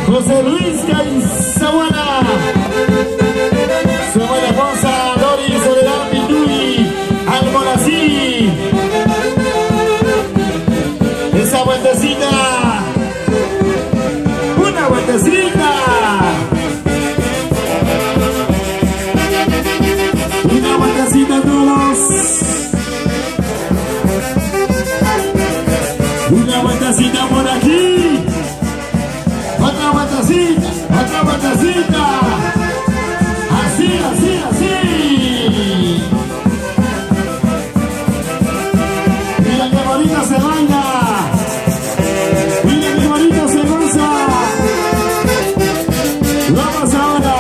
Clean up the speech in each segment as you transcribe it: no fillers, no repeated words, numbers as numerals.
José Luis Caizahuana, su buena esposa Dori Soledad Pinduy Almonací. Esa vueltecita, una vueltecita, una vueltecita a todos, una vueltecita por aquí, otra vueltecita, otra vueltecita, así, así, así. Mira qué bonito se baila. Mira qué bonito se goza. Vamos ahora.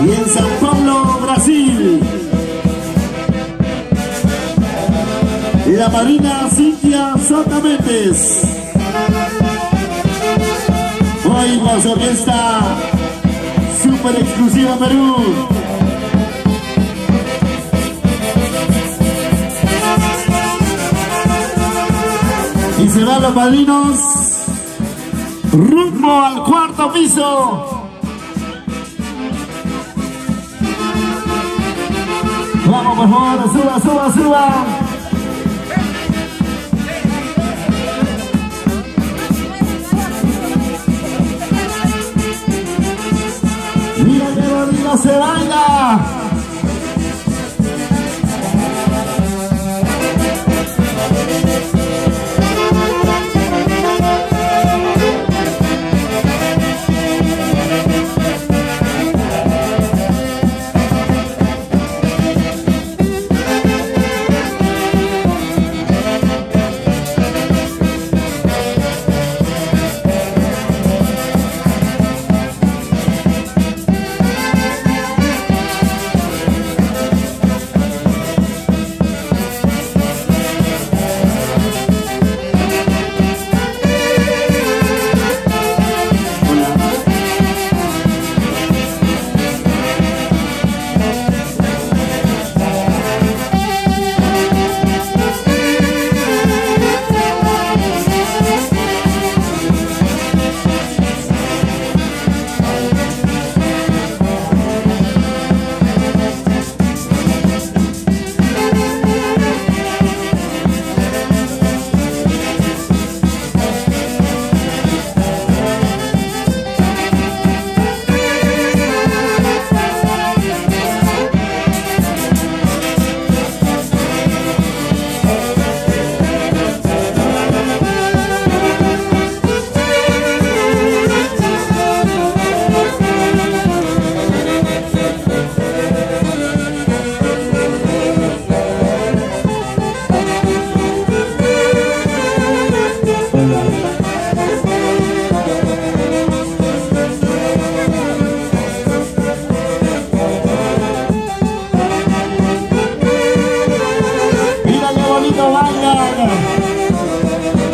Y en Sao Paulo, Brasil, la marina Cintia Sota Méndez. Hoy con su orquesta super exclusiva Perú. Y se van los padrinos rumbo al cuarto piso. Vamos, por favor, suba, suba, suba. Mira qué bonito se baila.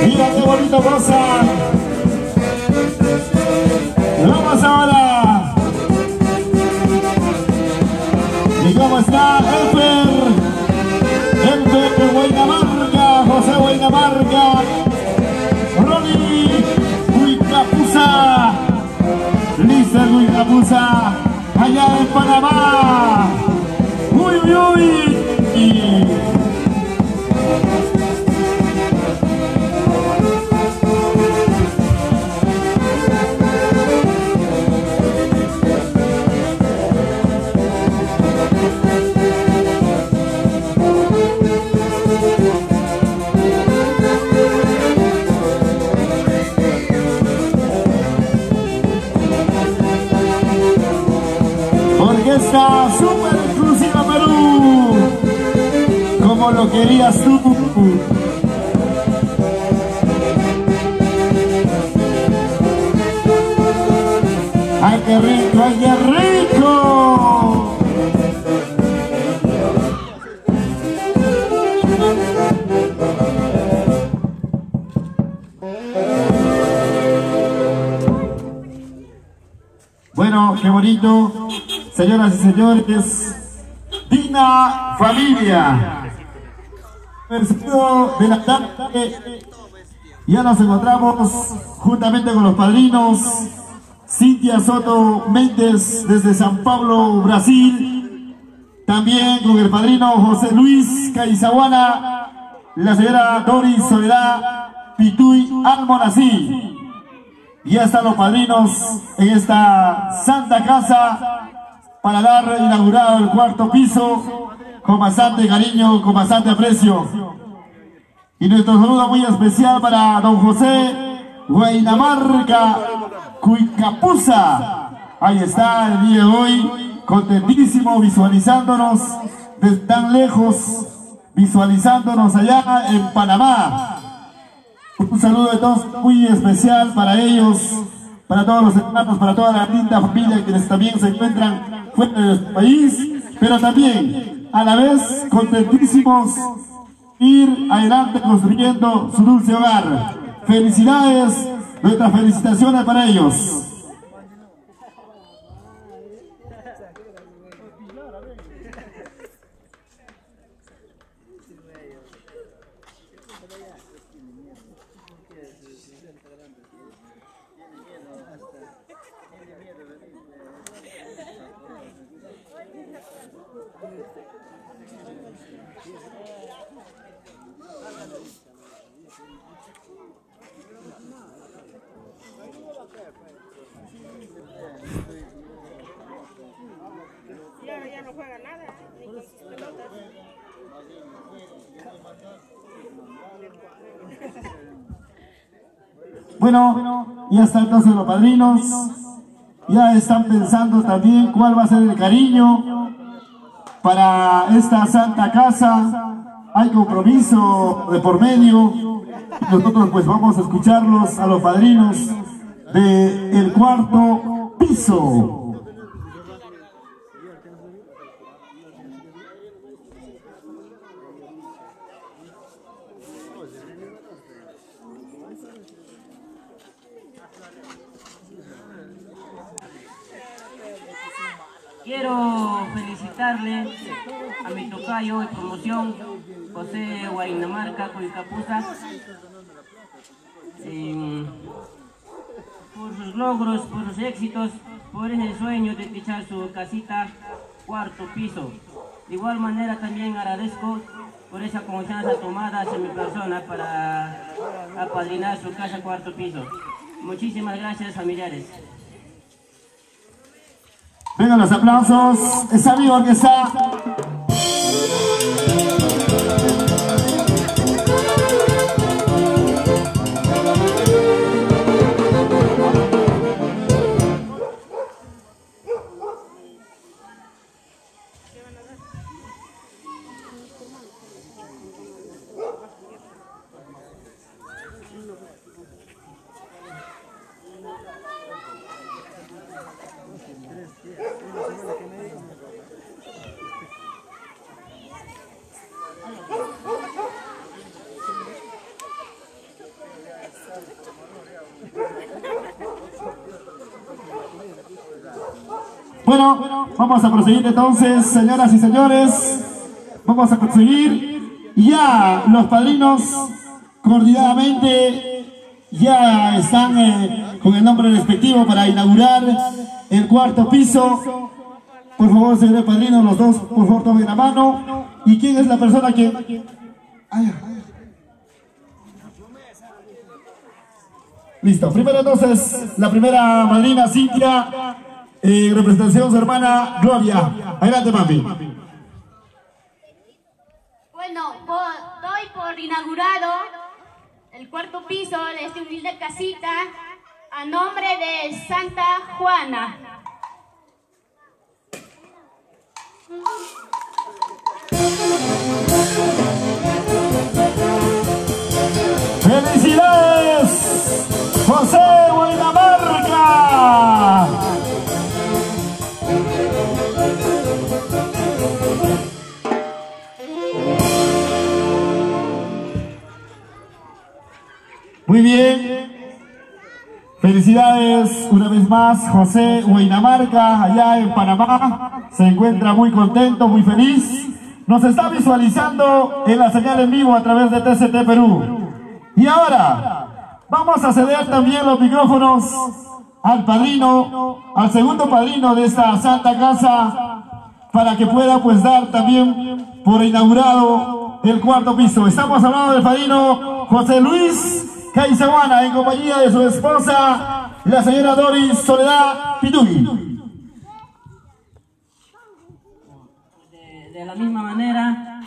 Mira qué bonito gozan. Vamos ahora. ¿Y cómo está Elfer de Huaynamarca, José Huaynamarca, Ronnie Huicapuza, Lisa Huicapuza, allá en Panamá? Uy, uy, uy. Orquesta super exclusiva Perú, como lo querías tú. ¡Ay, qué rico, ay, qué rico! Bueno, qué bonito. Señoras y señores, Digna Familia. aniversario de la tarde. Ya nos encontramos juntamente con los padrinos Cintia Soto Méndez desde San Pablo, Brasil. También con el padrino José Luis Caizahuana, la señora Doris Soledad Pituy Almonací. Ya están los padrinos en esta santa casa para dar inaugurado el cuarto piso con bastante cariño, con bastante aprecio. Y nuestro saludo muy especial para don José Huaynamarca Cuicapuza. Ahí está el día de hoy, contentísimo, visualizándonos desde tan lejos, visualizándonos allá en Panamá. Un saludo de todos muy especial para ellos, para todos los hermanos, para toda la linda familia quienes también se encuentran fuera de nuestro país, pero también a la vez contentísimos ir adelante construyendo su dulce hogar. Felicidades, nuestras felicitaciones para ellos. Ya no juega nada, ni con sus pelotas. Bueno, ya están entonces los padrinos. Ya están pensando también cuál va a ser el cariño para esta santa casa. Hay compromiso de por medio. Nosotros pues vamos a escucharlos a los padrinos del cuarto piso. Quiero felicitarle a mi tocayo de promoción, José Huaynamarca Cuicapuza, por sus logros, por sus éxitos, por ese sueño de techar su casita cuarto piso. De igual manera también agradezco por esa confianza tomada hacia mi persona para apadrinar su casa cuarto piso. Muchísimas gracias, familiares. Vengan los aplausos, esa viva orquesta. Bueno, vamos a proseguir entonces, señoras y señores. Vamos a proseguir. Ya los padrinos coordinadamente ya están con el nombre respectivo para inaugurar el cuarto piso. Por favor, señores padrinos, los dos, por favor, tomen la mano. ¿Y quién es la persona que...? Listo. Primero entonces, la primera madrina, Cintia, en representación de su hermana Gloria. Adelante, mami. Bueno, doy por inaugurado el cuarto piso de esta humilde casita a nombre de Santa Juana. ¡Felicidades, José Huaynamarca! Muy bien. Felicidades una vez más, José Huaynamarca, allá en Panamá. Se encuentra muy contento, muy feliz. nos está visualizando en la señal en vivo a través de TCT Perú. Y ahora vamos a ceder también los micrófonos al padrino, al segundo padrino de esta santa casa, para que pueda pues dar también por inaugurado el cuarto piso. Estamos hablando del padrino José Luis Caizaguana, en compañía de su esposa, la señora Doris Soledad Pitugui. De la misma manera,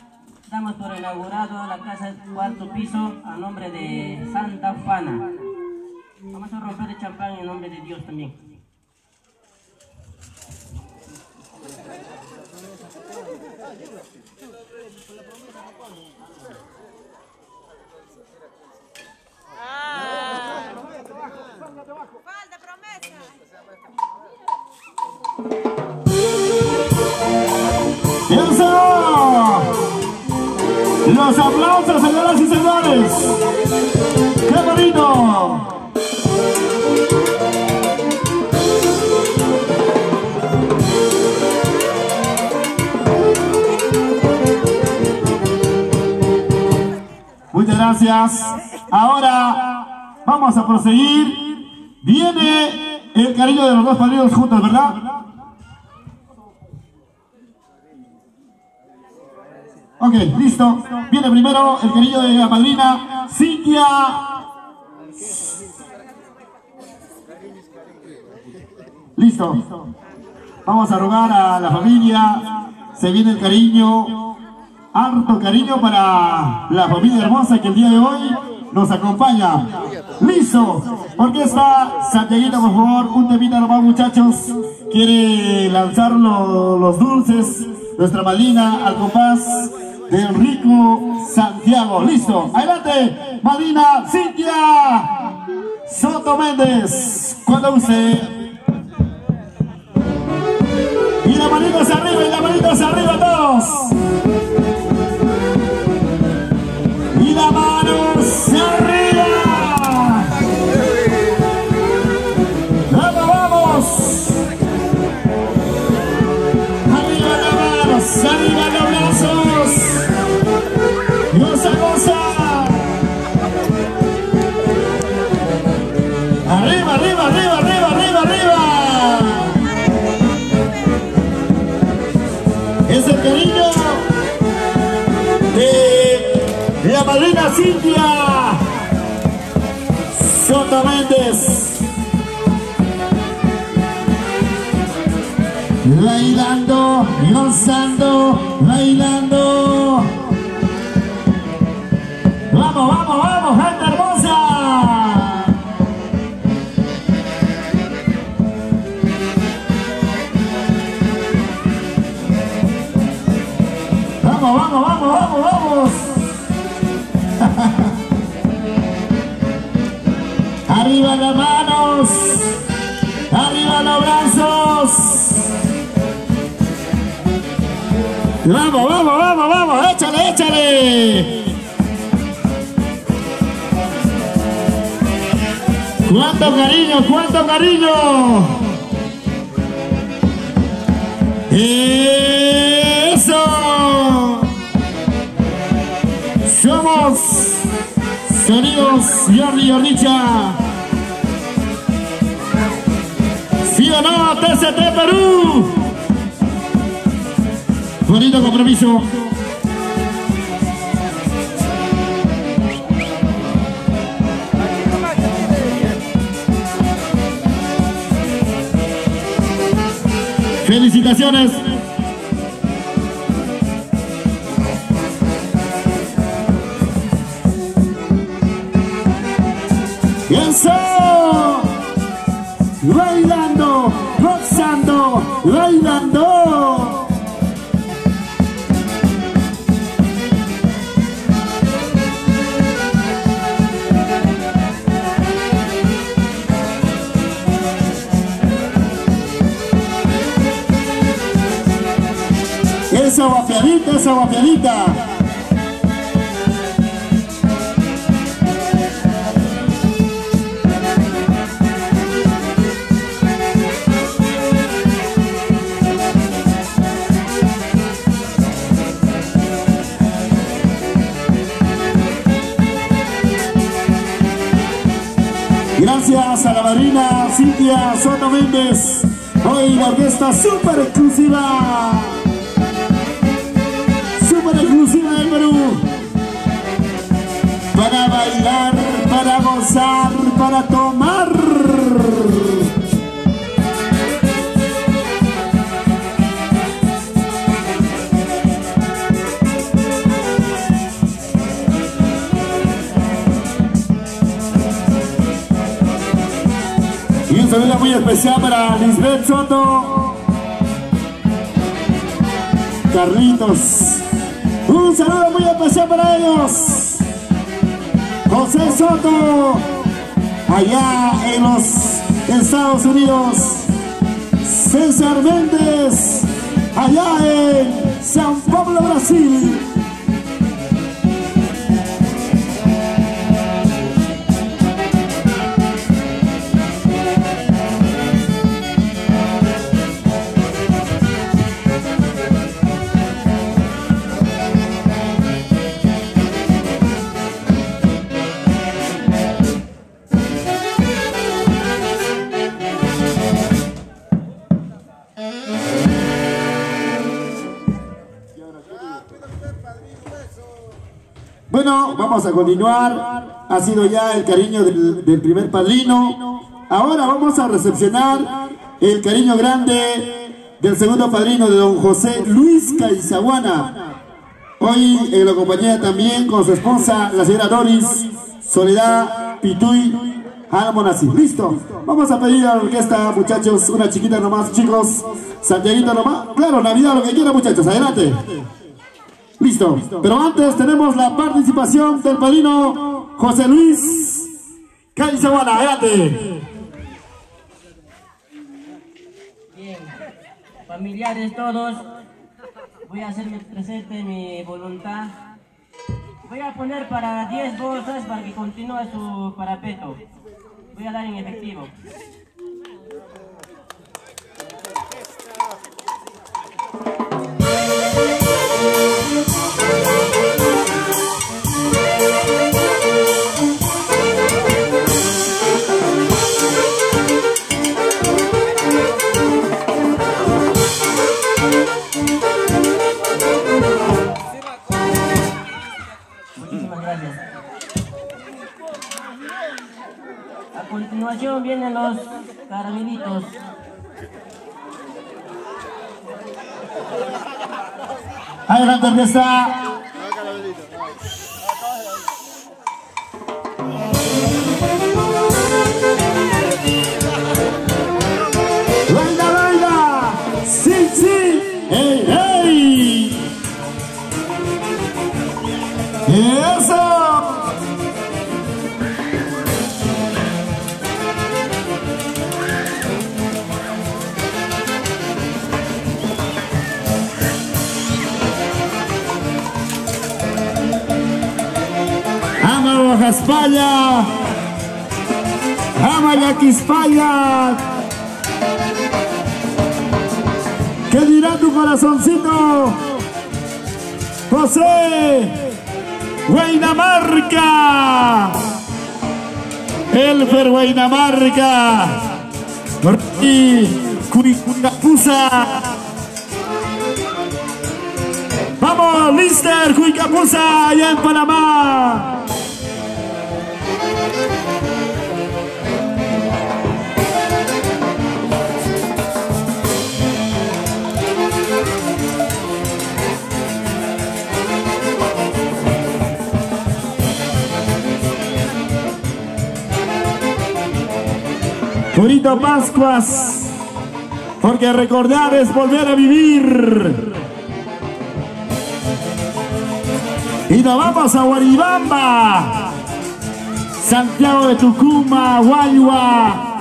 damos por inaugurado la casa del cuarto piso a nombre de Santa Juana. Vamos a romper el champán en nombre de Dios también. Falta promesa. ¡Eso! Los aplausos, señoras y señores. ¡Qué bonito! Muchas gracias. Ahora vamos a proseguir. Viene el cariño de los dos padrinos juntos, ¿verdad? Ok, listo. Viene primero el cariño de la madrina Cintia. Listo. Vamos a rogar a la familia. Se viene el cariño. Harto cariño para la familia hermosa que el día de hoy nos acompaña. Listo. Orquesta Santiaguita, por favor, un temita nomás, muchachos. Quiere lanzar los dulces. Nuestra madrina al compás de Enrico Santiago. Listo. Adelante, madrina Cintia Soto Méndez. Cuando use. Y la manita hacia arriba, y la manita hacia arriba todos. Y la mano hacia arriba. ¡Vamos, vamos! Arriba las manos, arriba los brazos. ¡Goza, goza! ¡Arriba, arriba, arriba, arriba, arriba, arriba! Es el cariño de la madrina Cintia Soto Méndez. Bailando, gozando, bailando. Vamos, vamos, vamos, gente hermosa. Vamos, vamos, vamos, vamos, vamos. Arriba las manos, arriba los brazos. Vamos, vamos, vamos, vamos, échale, échale. ¡Cuánto cariño, cuánto cariño! ¡Eso! Somos Sonidos Jordi Ordicha. ¿Sí o no, TCT Perú? Bonito compromiso. Felicitaciones. Eso. Bailando, gozando, bailando. Esa guapiadita, esa guapiadita. Gracias a la madrina Cintia Soto Méndez. Hoy la orquesta súper exclusiva. Súper exclusiva del Perú. Para bailar, para gozar, para tomar. Y un saludo muy especial para Lisbeth Soto, Carlitos. Un saludo muy especial para ellos. José Soto, allá en los Estados Unidos. César Méndez, allá en San Pablo, Brasil. Bueno, vamos a continuar. Ha sido ya el cariño del primer padrino. Ahora vamos a recepcionar el cariño grande del segundo padrino, de don José Luis Caizahuana. Hoy lo acompaña también con su esposa, la señora Doris Soledad Pituy Almonací. Listo, vamos a pedir a la orquesta, muchachos, una chiquita nomás, chicos. Santiaguito nomás. Claro, Navidad, lo que quieran, muchachos, adelante. Listo, pero antes tenemos la participación del padrino José Luis Caizahuana. Adelante. Bien, familiares todos, voy a hacerme presente mi voluntad. Voy a poner para 10 bolsas para que continúe su parapeto. Voy a dar en efectivo. A continuación vienen los caramelitos. Adelante, orquesta. Baila, baila. Sí, sí. Hey, hey. Eso. Ama España, ama aquí España. ¿Qué dirá tu corazoncito? José Huaynamarca, Elfer Huaynamarca y Cuicapusa. Vamos, Lister Cuicapusa, allá en Panamá. Purito Pascuas, porque recordar es volver a vivir. Y nos vamos a Guaribamba, Santiago de Tucumán, Guayua.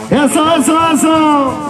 Eso, eso, eso.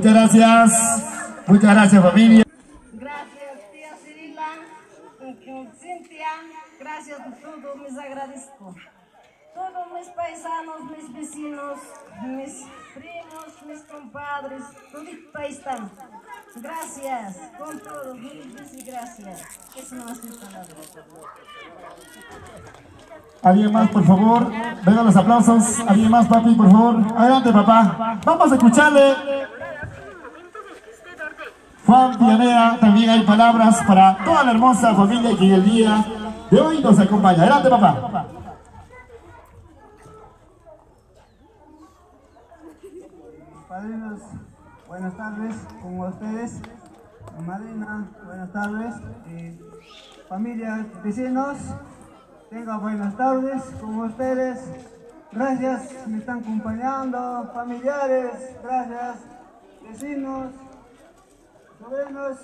Muchas gracias. Muchas gracias, familia. Gracias, tía Cirila, Cintia, gracias por todo, les agradezco. Todos mis paisanos, mis vecinos, mis primos, mis compadres, todito ahí están. Gracias, con todo, mil veces gracias. Eso no es mi palabra. ¿Alguien más, por favor? Vengan los aplausos. ¿Alguien más, papi, por favor? Adelante, papá. Vamos a escucharle. Juan Villanea, también hay palabras para toda la hermosa familia que en el día de hoy nos acompaña. Adelante, papá. Padrinos, buenas tardes con ustedes. Madrina, buenas tardes. Familia, vecinos, tengan buenas tardes con ustedes. Gracias, me están acompañando. Familiares, gracias. Vecinos, sobrinos.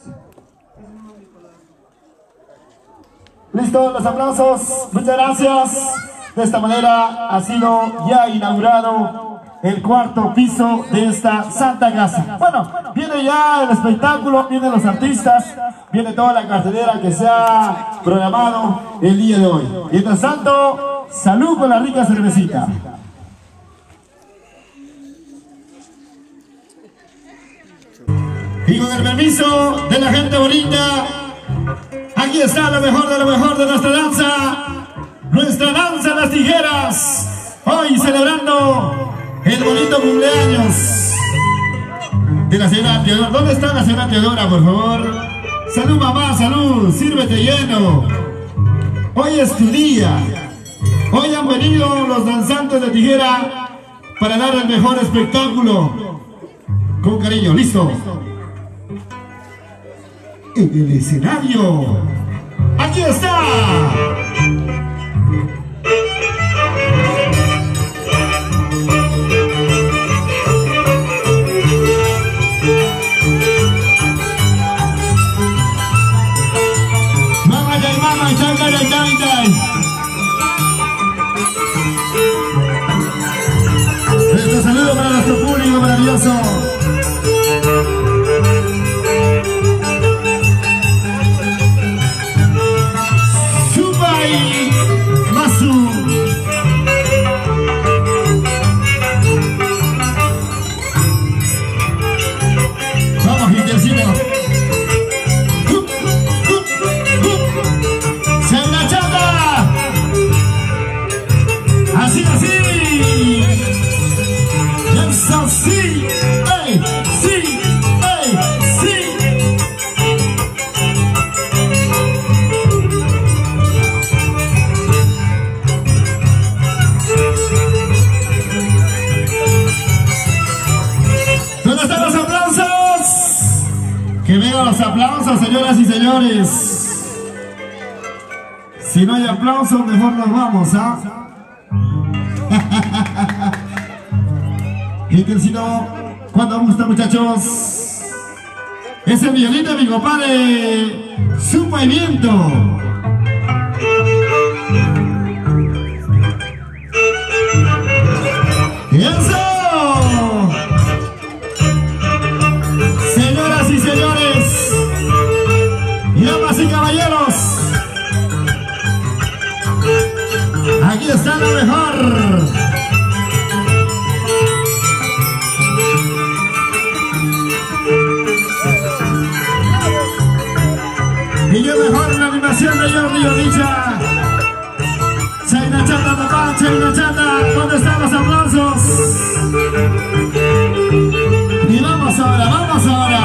Listo, los aplausos. Muchas gracias. De esta manera ha sido ya inaugurado el cuarto piso de esta santa casa. Bueno, viene ya el espectáculo, vienen los artistas, viene toda la cartelera que se ha programado el día de hoy. Mientras tanto, salud con la rica cervecita. Y con el permiso de la gente bonita, aquí está lo mejor de nuestra danza de las tijeras, hoy celebrando el bonito cumpleaños de la señora Teodora. ¿Dónde está la señora Teodora, por favor? Salud, mamá, salud, sírvete lleno. Hoy es tu día. Hoy han venido los danzantes de tijera para dar el mejor espectáculo. Con cariño, listo. En el escenario, aquí está. Nuestro saludo para nuestro público maravilloso. Subai Masu. Vamos, Gildercino. Así, así. Eso sí. ¡Ey! ¡Sí! ¡Ey! ¡Sí! ¿Dónde están los aplausos? Que vengan los aplausos, señoras y señores. Si no hay aplausos, mejor nos vamos, ¿ah? Y que si no, cuando gusta, muchachos, ese violín de mi compadre Supa y Viento. ¡Eso! Señoras y señores, damas y caballeros, aquí está lo mejor. Y yo mejor la animación de Jordi Odicha. Chaina Chata, papá, Chaina Chata, ¿dónde están los aplausos? Y vamos ahora, vamos ahora.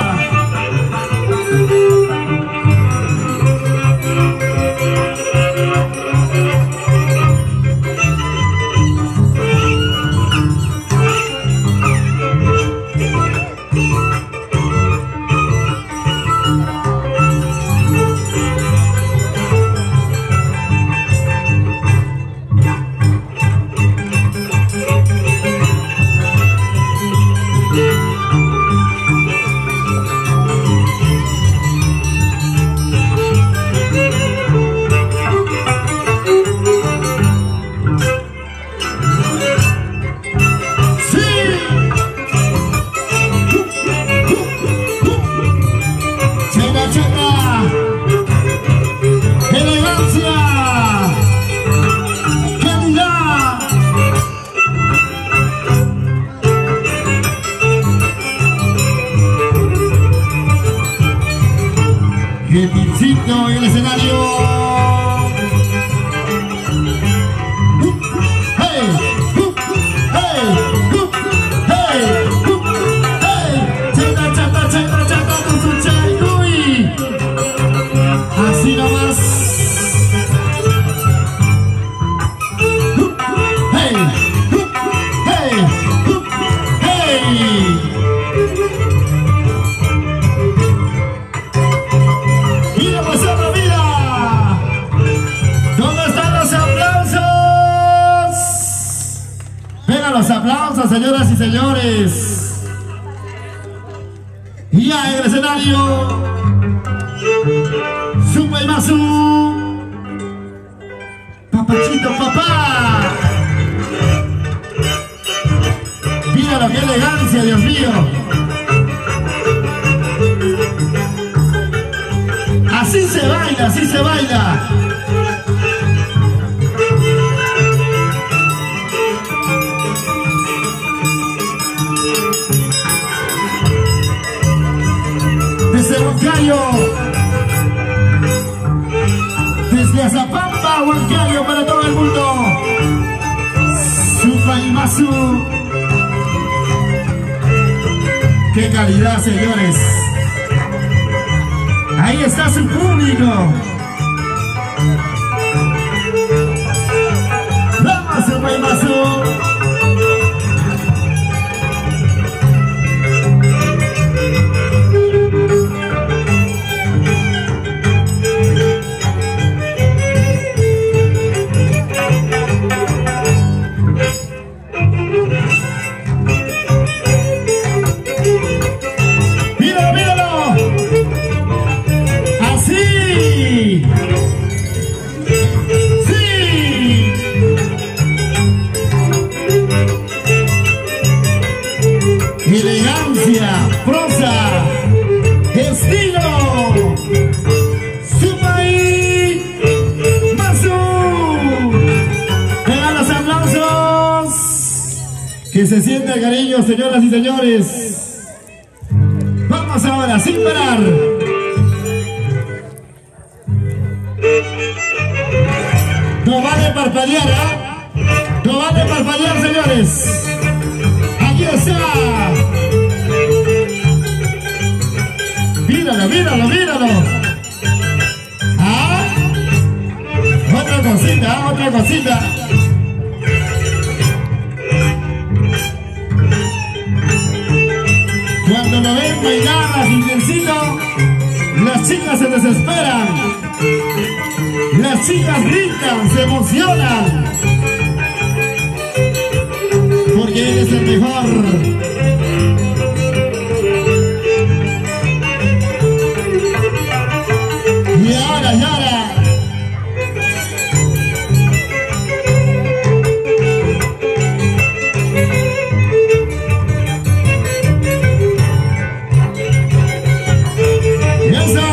los aplausos, señoras y señores. Y ya en el escenario, Supa y Masu, Papachito Papá. Míralo, qué elegancia, Dios mío. Así se baila, así se baila. Desde Huancayo, desde Azapampa, Huancayo, para todo el mundo. Supa y Masu. ¡Qué calidad, señores! Ahí está su público. ¡Vamos, Supa y Masu! Elegancia, prosa, estilo, Supa y Masu. Vengan los aplausos. Que se sienta el cariño, señoras y señores. Vamos ahora, sin parar. No vale parpadear, ¿eh? No vale parpadear, señores. Aquí está. Míralo, míralo, míralo. ¿Ah? Otra cosita, otra cosita. Cuando lo ven bailar así intensito, las chicas se desesperan. Las chicas gritan, se emocionan. Porque él es el mejor. Y ahora, y ahora. Y eso.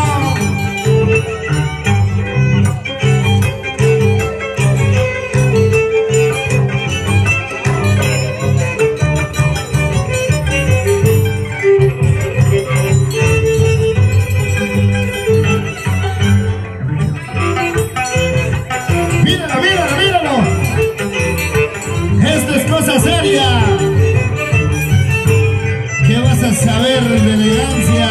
¿Qué vas a saber de elegancia?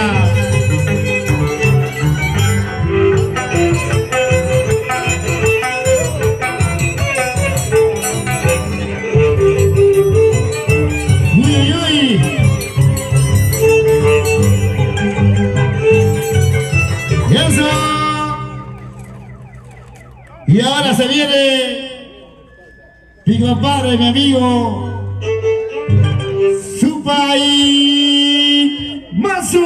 Uy, uy, uy. Y eso. Y ahora se viene mi compadre, mi amigo Supa y Masu.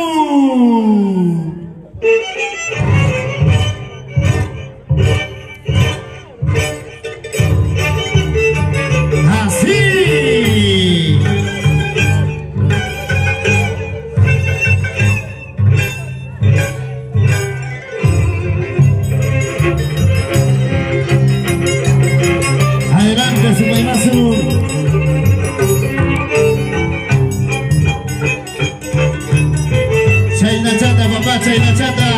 Así. Adelante, Supa y Masu. Chayna chata, papá, chayna chata.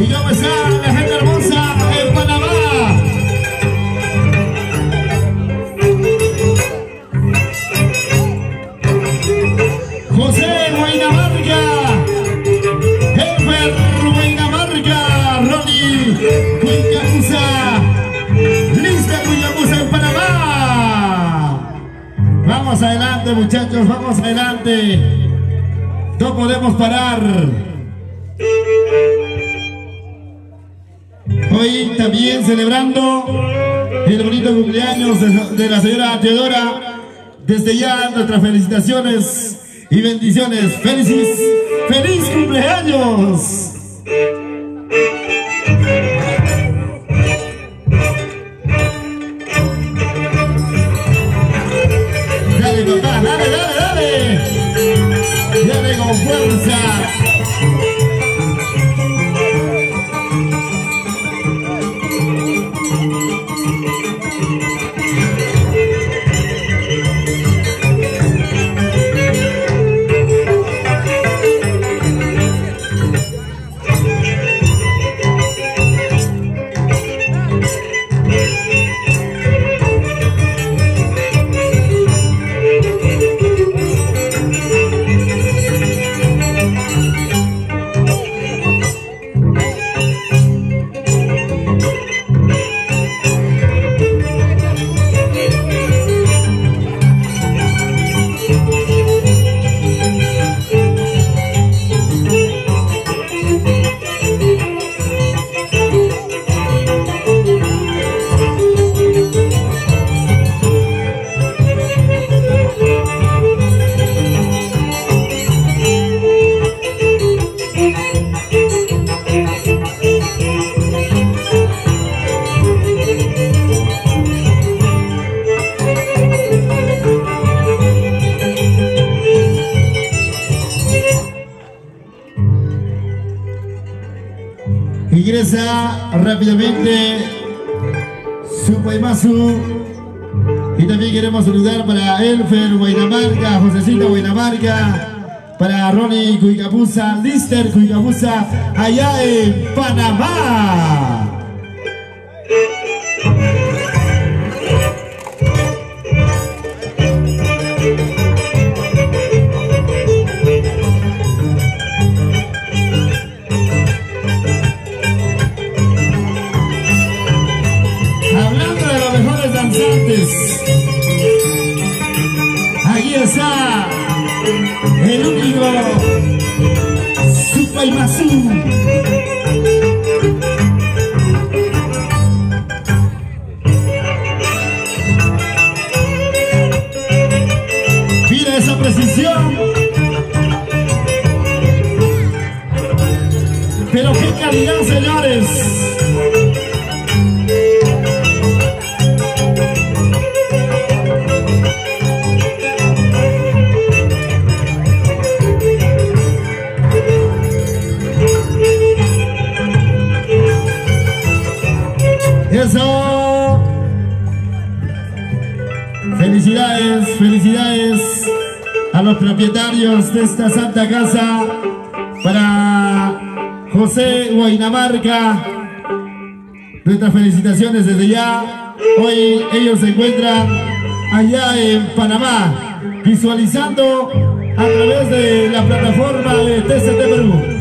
Y cómo está la gente hermosa en Panamá. José Guaynamarca, Elmer Guaynamarca, Ronnie Cuicamusa, lista Cuicamusa en Panamá. Vamos adelante, muchachos, vamos adelante. No podemos parar. Hoy también celebrando el bonito cumpleaños de la señora Teodora. Desde ya nuestras felicitaciones y bendiciones. ¡Feliz cumpleaños! Dale, papá, dale, dale, dale. Dale con fuerza. Ingresa rápidamente Supaymasu. Y también queremos saludar para Elfer Huaynamarca, Josecita Huaynamarca, para Ronnie Cuicapuza, Lister Cuicapuza, allá en Panamá. Aquí está el único Supaymasu. Mira esa precisión, pero qué calidad, señores. Eso. Felicidades, felicidades a los propietarios de esta santa casa. Para José Huaynamarca, nuestras felicitaciones desde ya. Hoy ellos se encuentran allá en Panamá, visualizando a través de la plataforma de TCT Perú.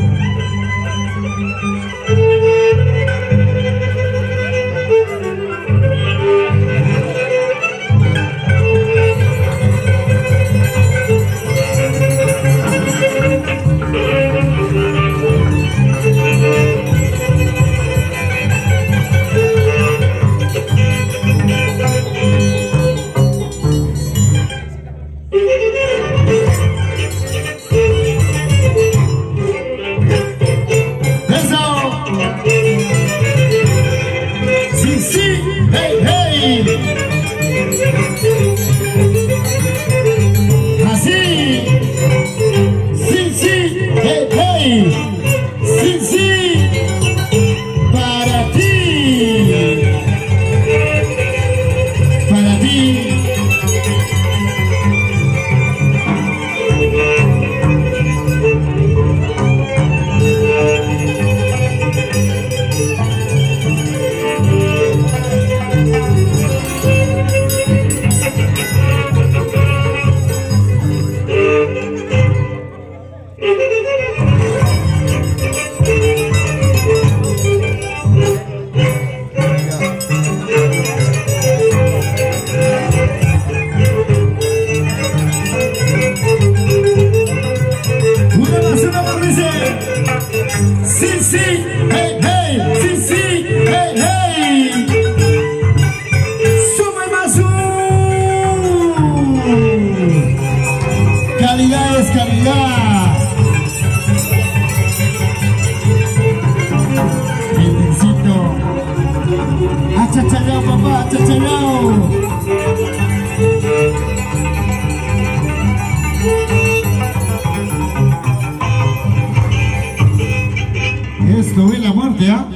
papá, chachayao. Esto es la muerte, ¿ah?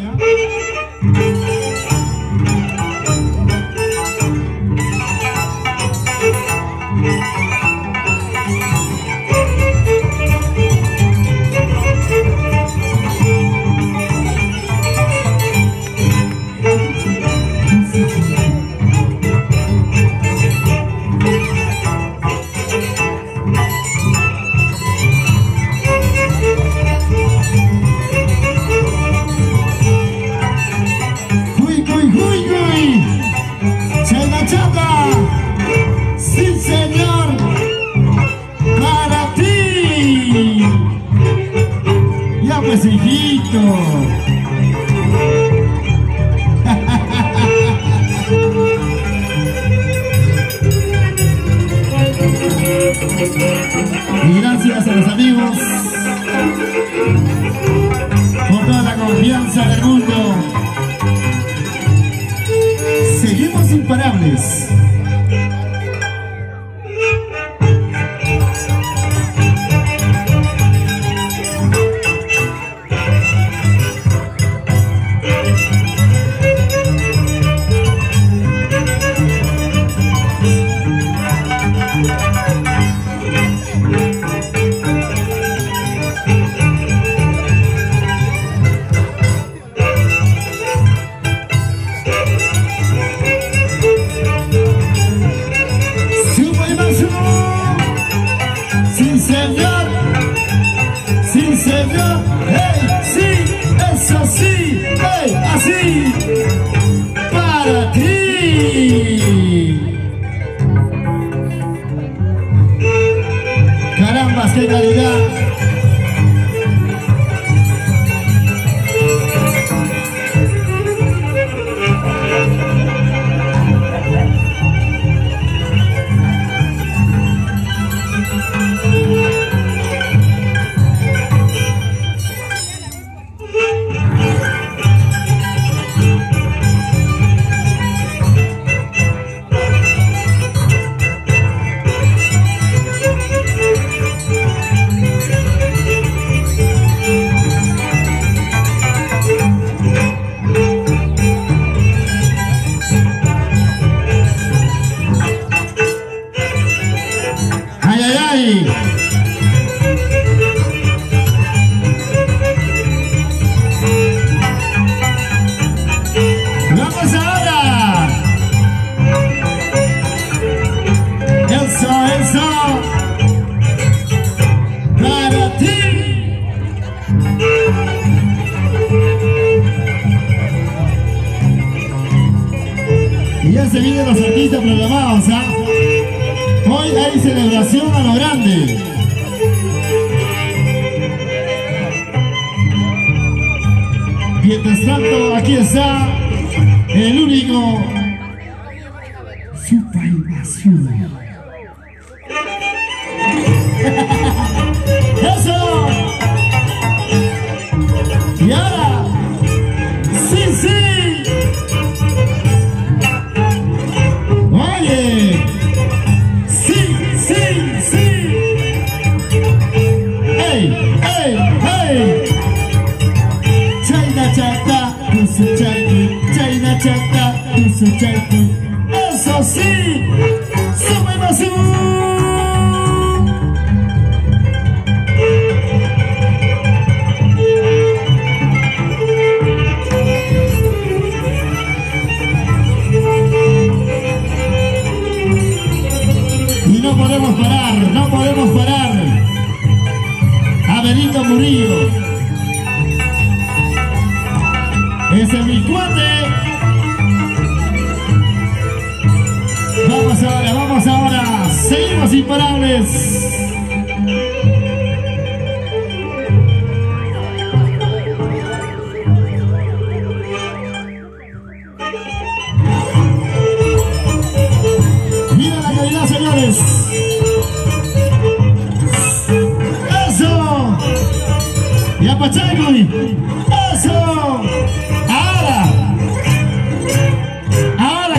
¡Sí, señor! ¡Para ti! Ya pues, hijito. Y gracias a los amigos por toda la confianza del mundo. Seguimos imparables. ¡Sí, señor! ¡Sí, señor! ¡Hey! ¡Sí! ¡Eso sí! ¡Hey! ¡Así! ¡Para ti! ¡Carambas, qué calidad! ¡Vamos ahora! ¡Eso! ¡Para ti! Y ya se vienen los artistas programados, ¿ah? Hoy hay celebración a lo grande. Mientras tanto, aquí está el único Super Invasión. ¡Eso! Y ahora, sí. Oye, sí. Hey. China chata, eso sí, Super Invasión. Y no podemos parar a Benito Murillo. Ese es mi cuate. Vamos ahora. Seguimos imparables. Mira la calidad, señores. Eso. Y a Pachacui. Eso. Ahora.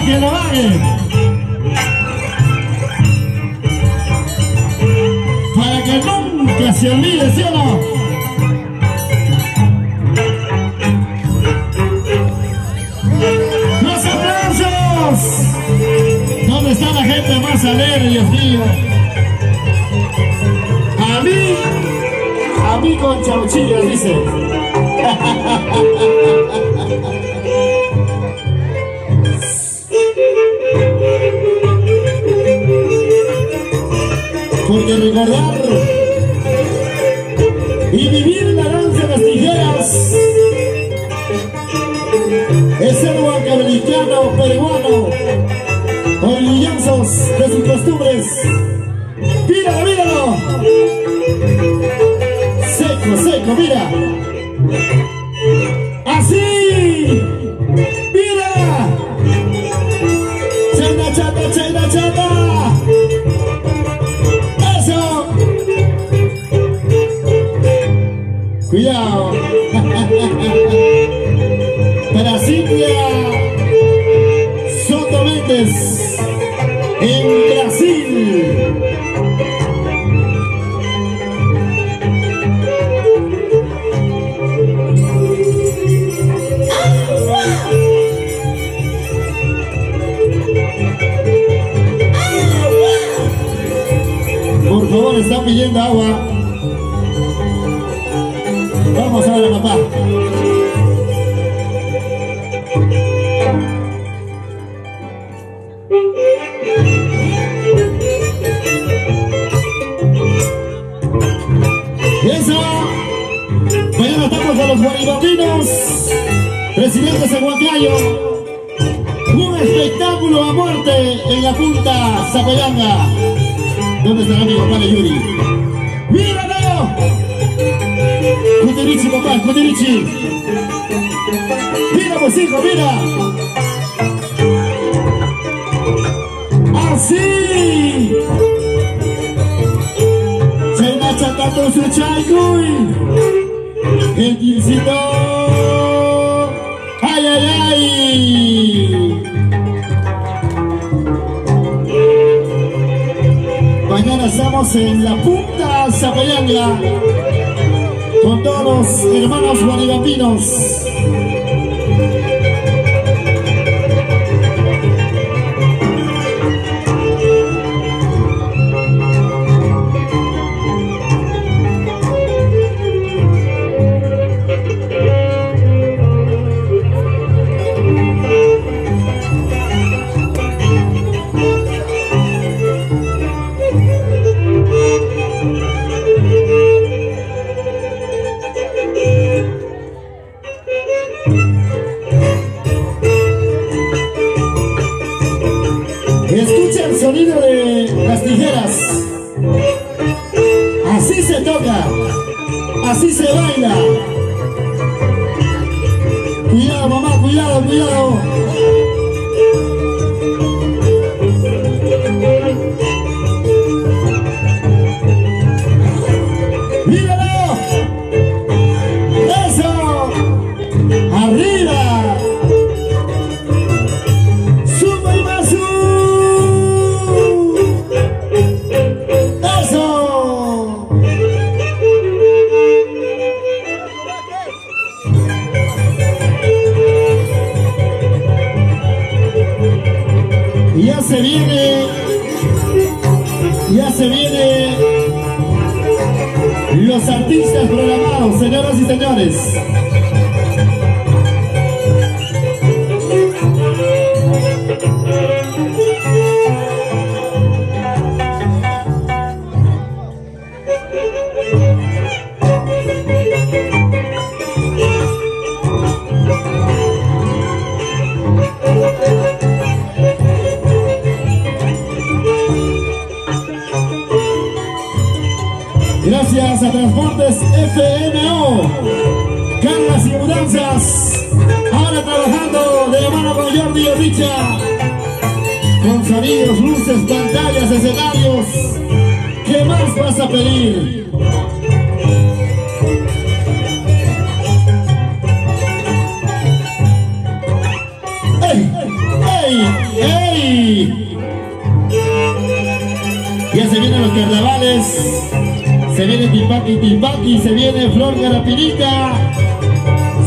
viene. Para que nunca se olvide, ¿sí o no? ¡Los aplausos! ¿Dónde está la gente más alegre, Dios mío? A mí con chauchillas, dice. Porque recordar y vivir la danza de las tijeras es ser huancabelicano, peruano, orgullosos de sus costumbres. ¡Míralo, míralo! Seco, seco, mira. ¡Así! ¡Mira! ¡Chata, chata, chata, chata! ¡Eso! ¡Cuidado! Para Cintia Soto Méndez en Brasil. Por favor, están pidiendo agua. Vamos a ver, papá. Eso. Mañana estamos a los guaribambinos, presidentes de Huancayo. Un espectáculo a muerte en la punta Zapayanga. ¿Dónde estará mi compadre Yuri? ¡Míralo! Cutirichi, papá, Cutirichi. Mira, pues hijo, mira. ¡Así! Chayna chatando su chaycuy. Gentilcito. ¡Ay, ay, ay! Mañana estamos en la punta Zapayanga con todos los hermanos guaribambinos. Escucha el sonido de las tijeras. Así se toca, así se baila. Cuidado, mamá, cuidado, cuidado. ¡Míralo! ¡Eso! ¡Arriba! ¡Suma y más! ¡Eso! Ya se viene los artistas programados, señoras y señores. Gracias a Transportes FMO, Cargas y Mudanzas, ahora trabajando de la mano con Jordi y Richa, con sonidos, luces, pantallas, escenarios. ¿Qué más vas a pedir? ¡Ey! ¡Ey! ¡Ey! Casi. Ya se vienen los carnavales. Se viene Tipaqui, se viene Flor Garapirita.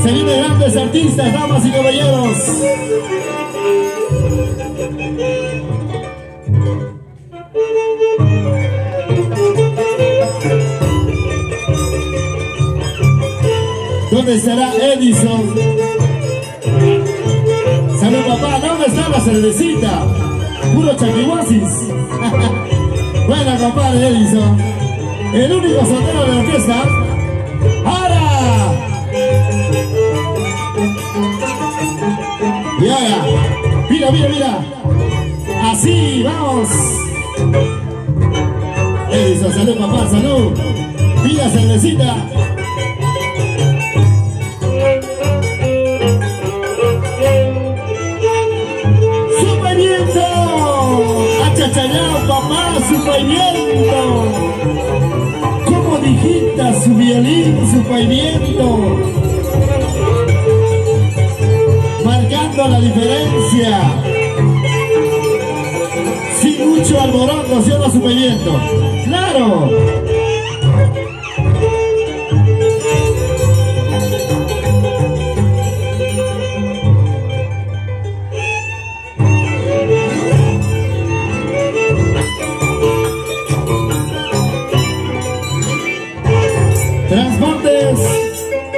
Se vienen grandes artistas, damas y caballeros. ¿Dónde estará Edison? Salud, papá. ¿Dónde está la cervecita? Puro chaquihuasis. Bueno, compadre Edison. El único soltero de la orquesta. ¡Ahora! Y ahora. Mira, mira, mira. Así, vamos. Edison, salud, papá, salud. Pida cervecita. Achachayao, papá, su pavimento. Como dijiste, su violín, su pavimento. Marcando la diferencia. Sin mucho alboroto, ¿sí o no, su pavimento? ¡Claro! Transportes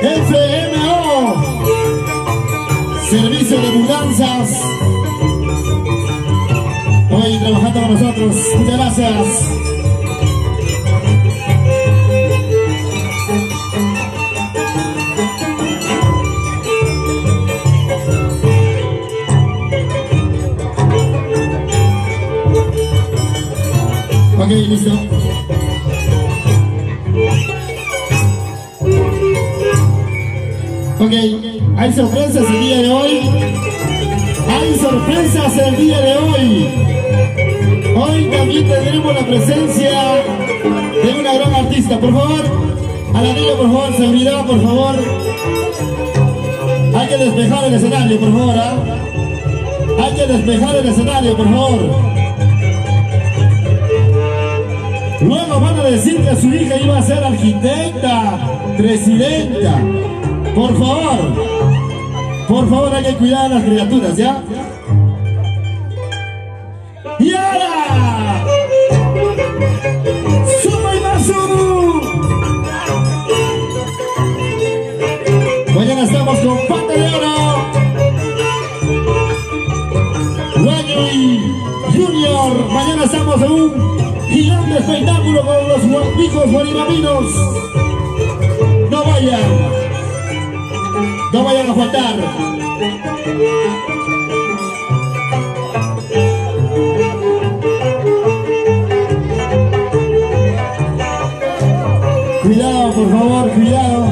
FMO, servicio de mudanzas, hoy trabajando con nosotros. Muchas gracias. Ok, listo. Ok, hay sorpresas el día de hoy. Hay sorpresas el día de hoy. Hoy también tendremos la presencia de una gran artista. Por favor, a la niña, por favor, seguridad, por favor. Hay que despejar el escenario, por favor, ¿eh? Hay que despejar el escenario, por favor. Luego van a decir que su hija iba a ser arquitecta, presidenta. Por favor, hay que cuidar a las criaturas, ¿ya? ¡Y ahora! ¡Suma y más sumo! Mañana estamos con Pata de Oro, Guaño Junior. Mañana estamos en un gigante espectáculo con los hijos guarimaminos. No vayan a faltar. Cuidado, por favor, cuidado.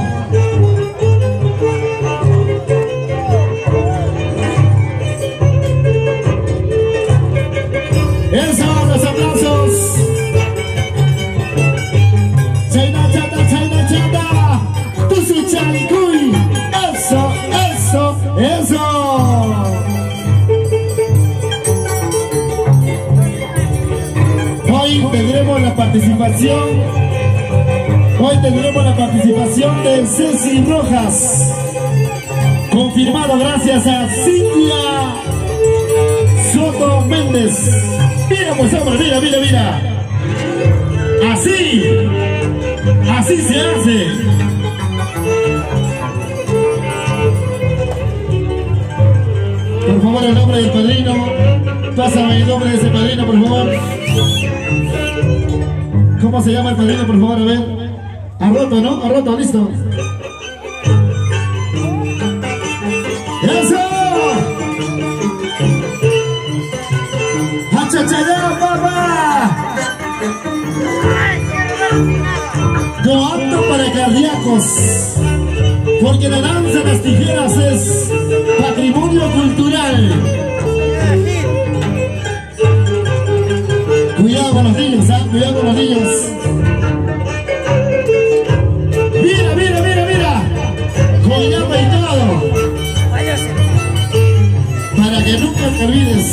Esos los aplausos. Chaina chata, tusu chalicuy. Eso. Hoy tendremos la participación de Ceci Rojas. Confirmado gracias a Cintia Soto Méndez. Mira pues, hombre, mira. Así se hace. Por favor, el nombre del padrino. Pásame el nombre de ese padrino, por favor. ¿Cómo se llama el padrino, por favor? A ver. Arroto, ¿no? Arroto, listo. ¡Eso! ¡Achachayá, papá! No apto para cardíacos, porque la danza de las tijeras es patrimonio cultural. Cuidado con los niños, ¿ah? Cuidado con los niños. Mira. Con llama y todo. Para que nunca te olvides.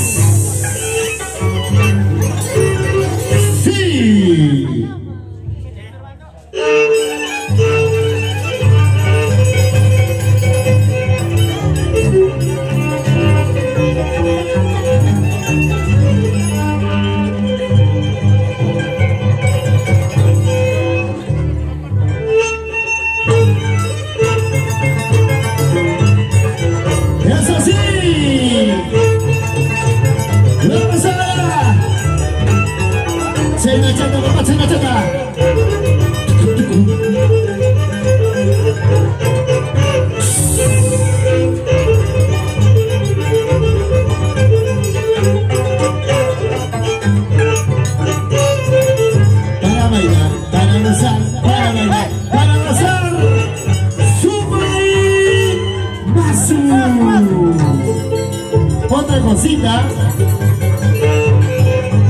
cosita.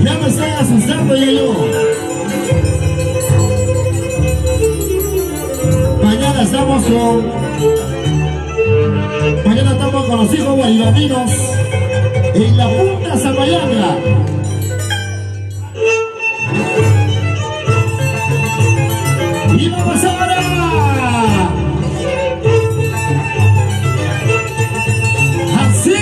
Ya me estoy asustando ya yo. Mañana estamos con los hijos guaribandinos en la Punta Zapayanga. Y vamos ahora. Así.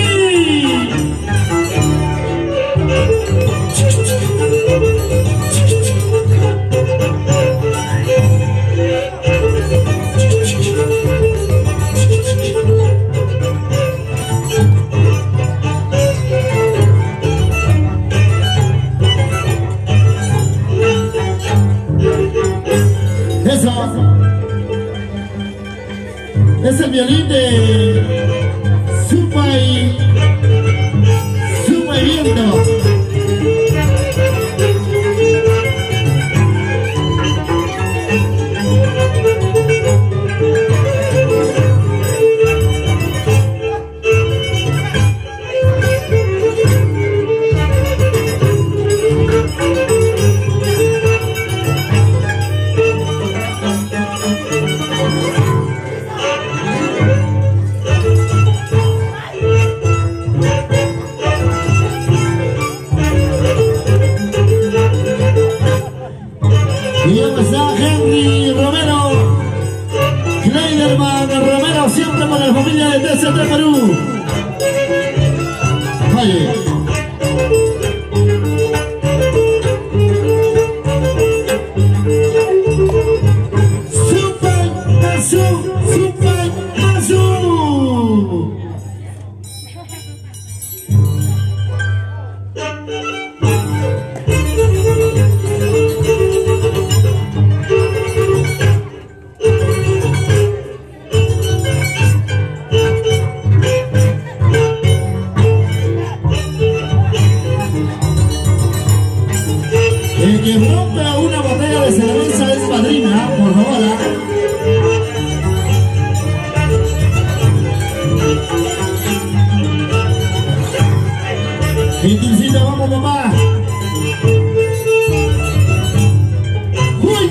Es el violín de Supay Viento. Y ya está Henry Romero, Kleiderman Romero, siempre con la familia de TCT Perú. Oye. Super Mazu. El que rompa una botella de cerveza es padrina, por favor. Intincita, vamos mamá. ¡Uy!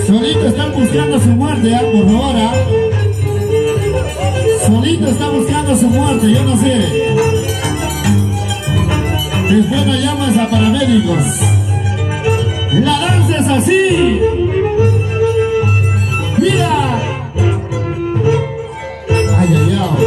Solito están buscando su muerte, por favor. Solito está buscando su muerte, yo no sé. Después no llamas a paramédicos. La danza es así. Mira. Ay, ay, ay.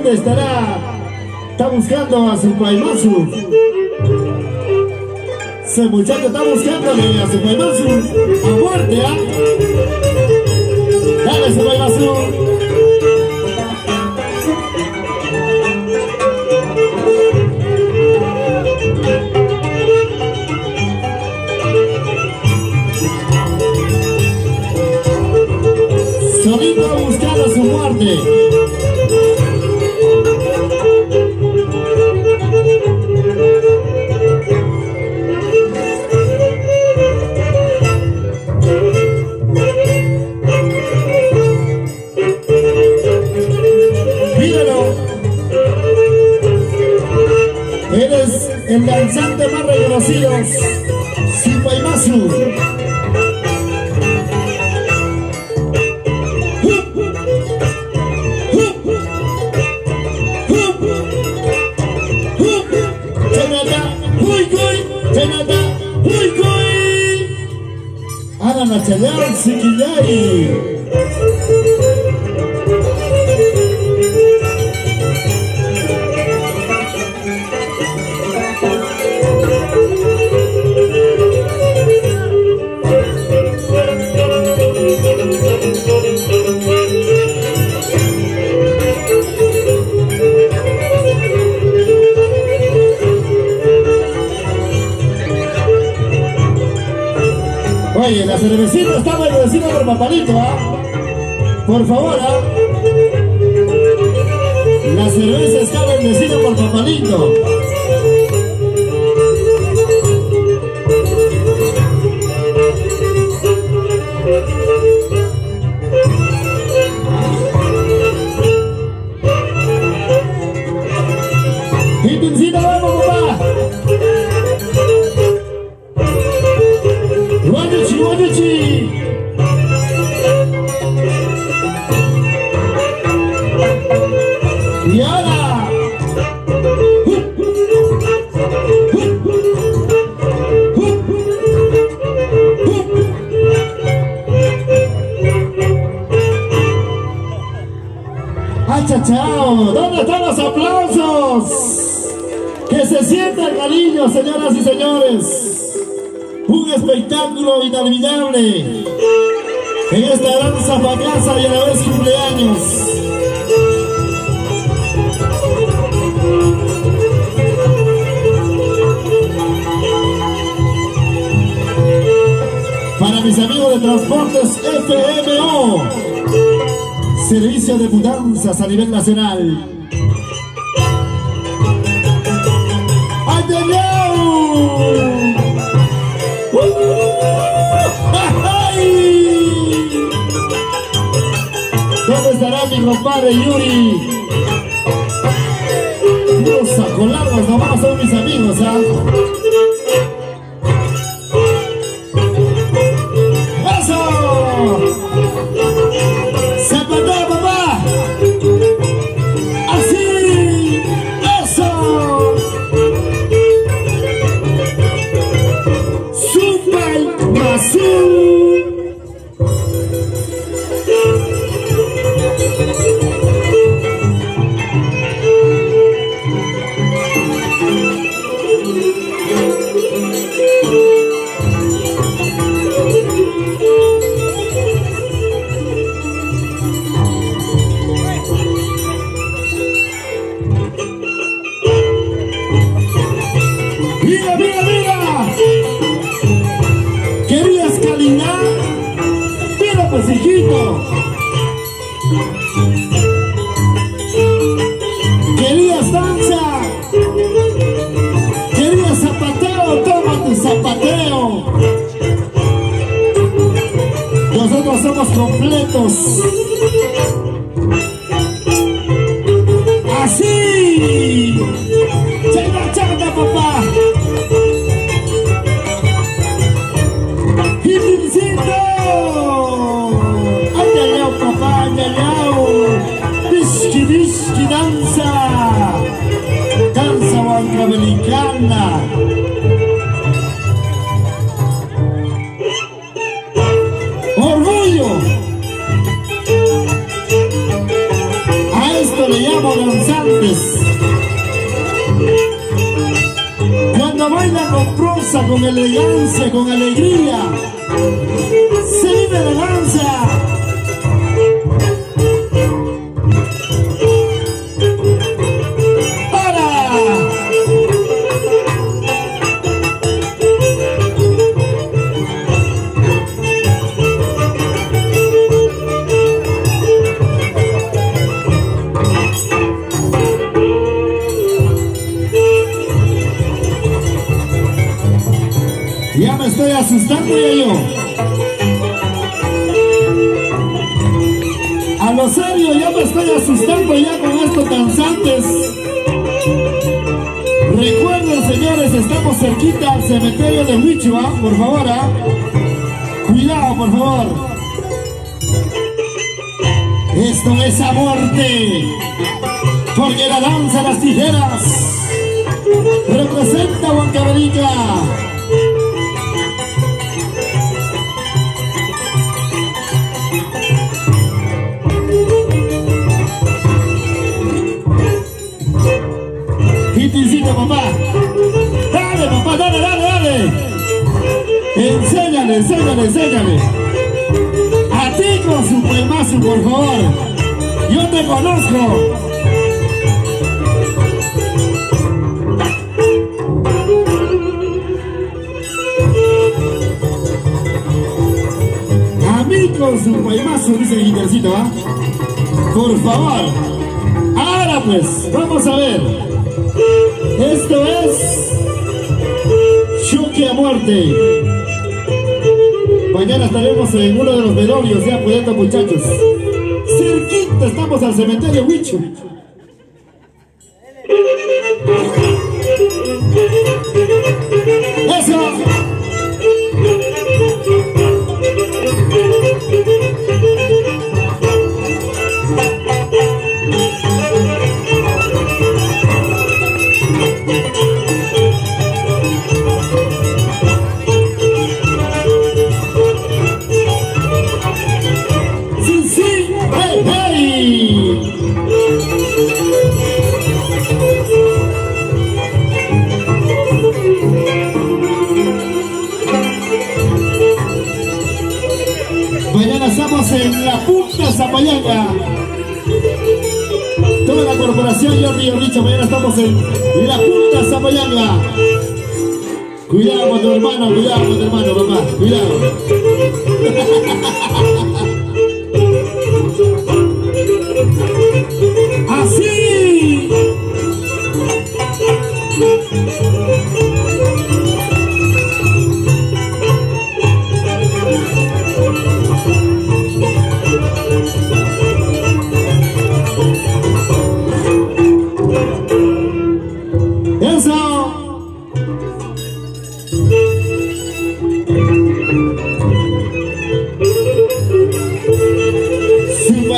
¿Dónde estará? Está buscando a su paimasu. Ese muchacho está buscándole a su paimasu a muerte, ¿ah? Dale su paimasu. Solito a buscar a su muerte. Eres el danzante más reconocido, Sipaimasu. Ana Nachayán Siquillay. Oye, la cervecita está bendecida por Papalito, ¿ah? Por favor, ¿ah? La cerveza está bendecida por Papalito. ¡Jitincita, vamos, papá! ¡Guaduchi! Y ahora ¡achachao! ¿Dónde están los aplausos? Que se sienta el cariño, señoras y señores. Un espectáculo inolvidable en esta gran zapacasa y a la vez cumpleaños. Para mis amigos de Transportes FMO, Servicio de Mudanzas a nivel nacional. ¿Dónde estará mi compadre Yuri? Los sacolardos nomás son mis amigos, ¿ah? ¡Eso! ¡Zapatea, papá! ¡Así! ¡Eso! ¡Sipaimasu! ¡Mira, mira, mira! ¿Querías calidad? ¡Mira, pues, hijito! ¿Querías danza? ¿Querías zapateo? ¡Toma tu zapateo! Nosotros somos completos. ¡Así! ¡Changa, changa, papá! ¡Jitincito! ¡Ándale, papá, ándale! ¡Bisqui, bisqui, danza! ¡Danza huancabelicana! ¡Orgullo! A esto le llamo danzar baila con prosa, con elegancia, con alegría. Se vive la danza. Ya me estoy asustando ya yo. A lo serio, ya me estoy asustando ya con estos danzantes. Recuerden, señores, estamos cerquita al cementerio de Huicho, por favor, cuidado, por favor. Esto es a muerte, porque la danza de las tijeras representa Huancavelica. Quitecito, papá. Dale, papá, dale, dale, dale. Enséñale, enséñale, enséñale. A ti con su poemazo, por favor. Yo te conozco. A mí con su poemazo, dice el guitarcito, ¿ah? Por favor. Ahora pues, vamos a ver. Esto es choque a muerte. Mañana estaremos en uno de los velorios ya apoyando, muchachos. Cerquita estamos al cementerio Huicho. Eso. Mañana estamos en la punta Zapayanga. Toda la corporación Jordi Richo, mañana estamos en la punta Zapayanga. Cuidado con tu hermano, papá, cuidado. Así.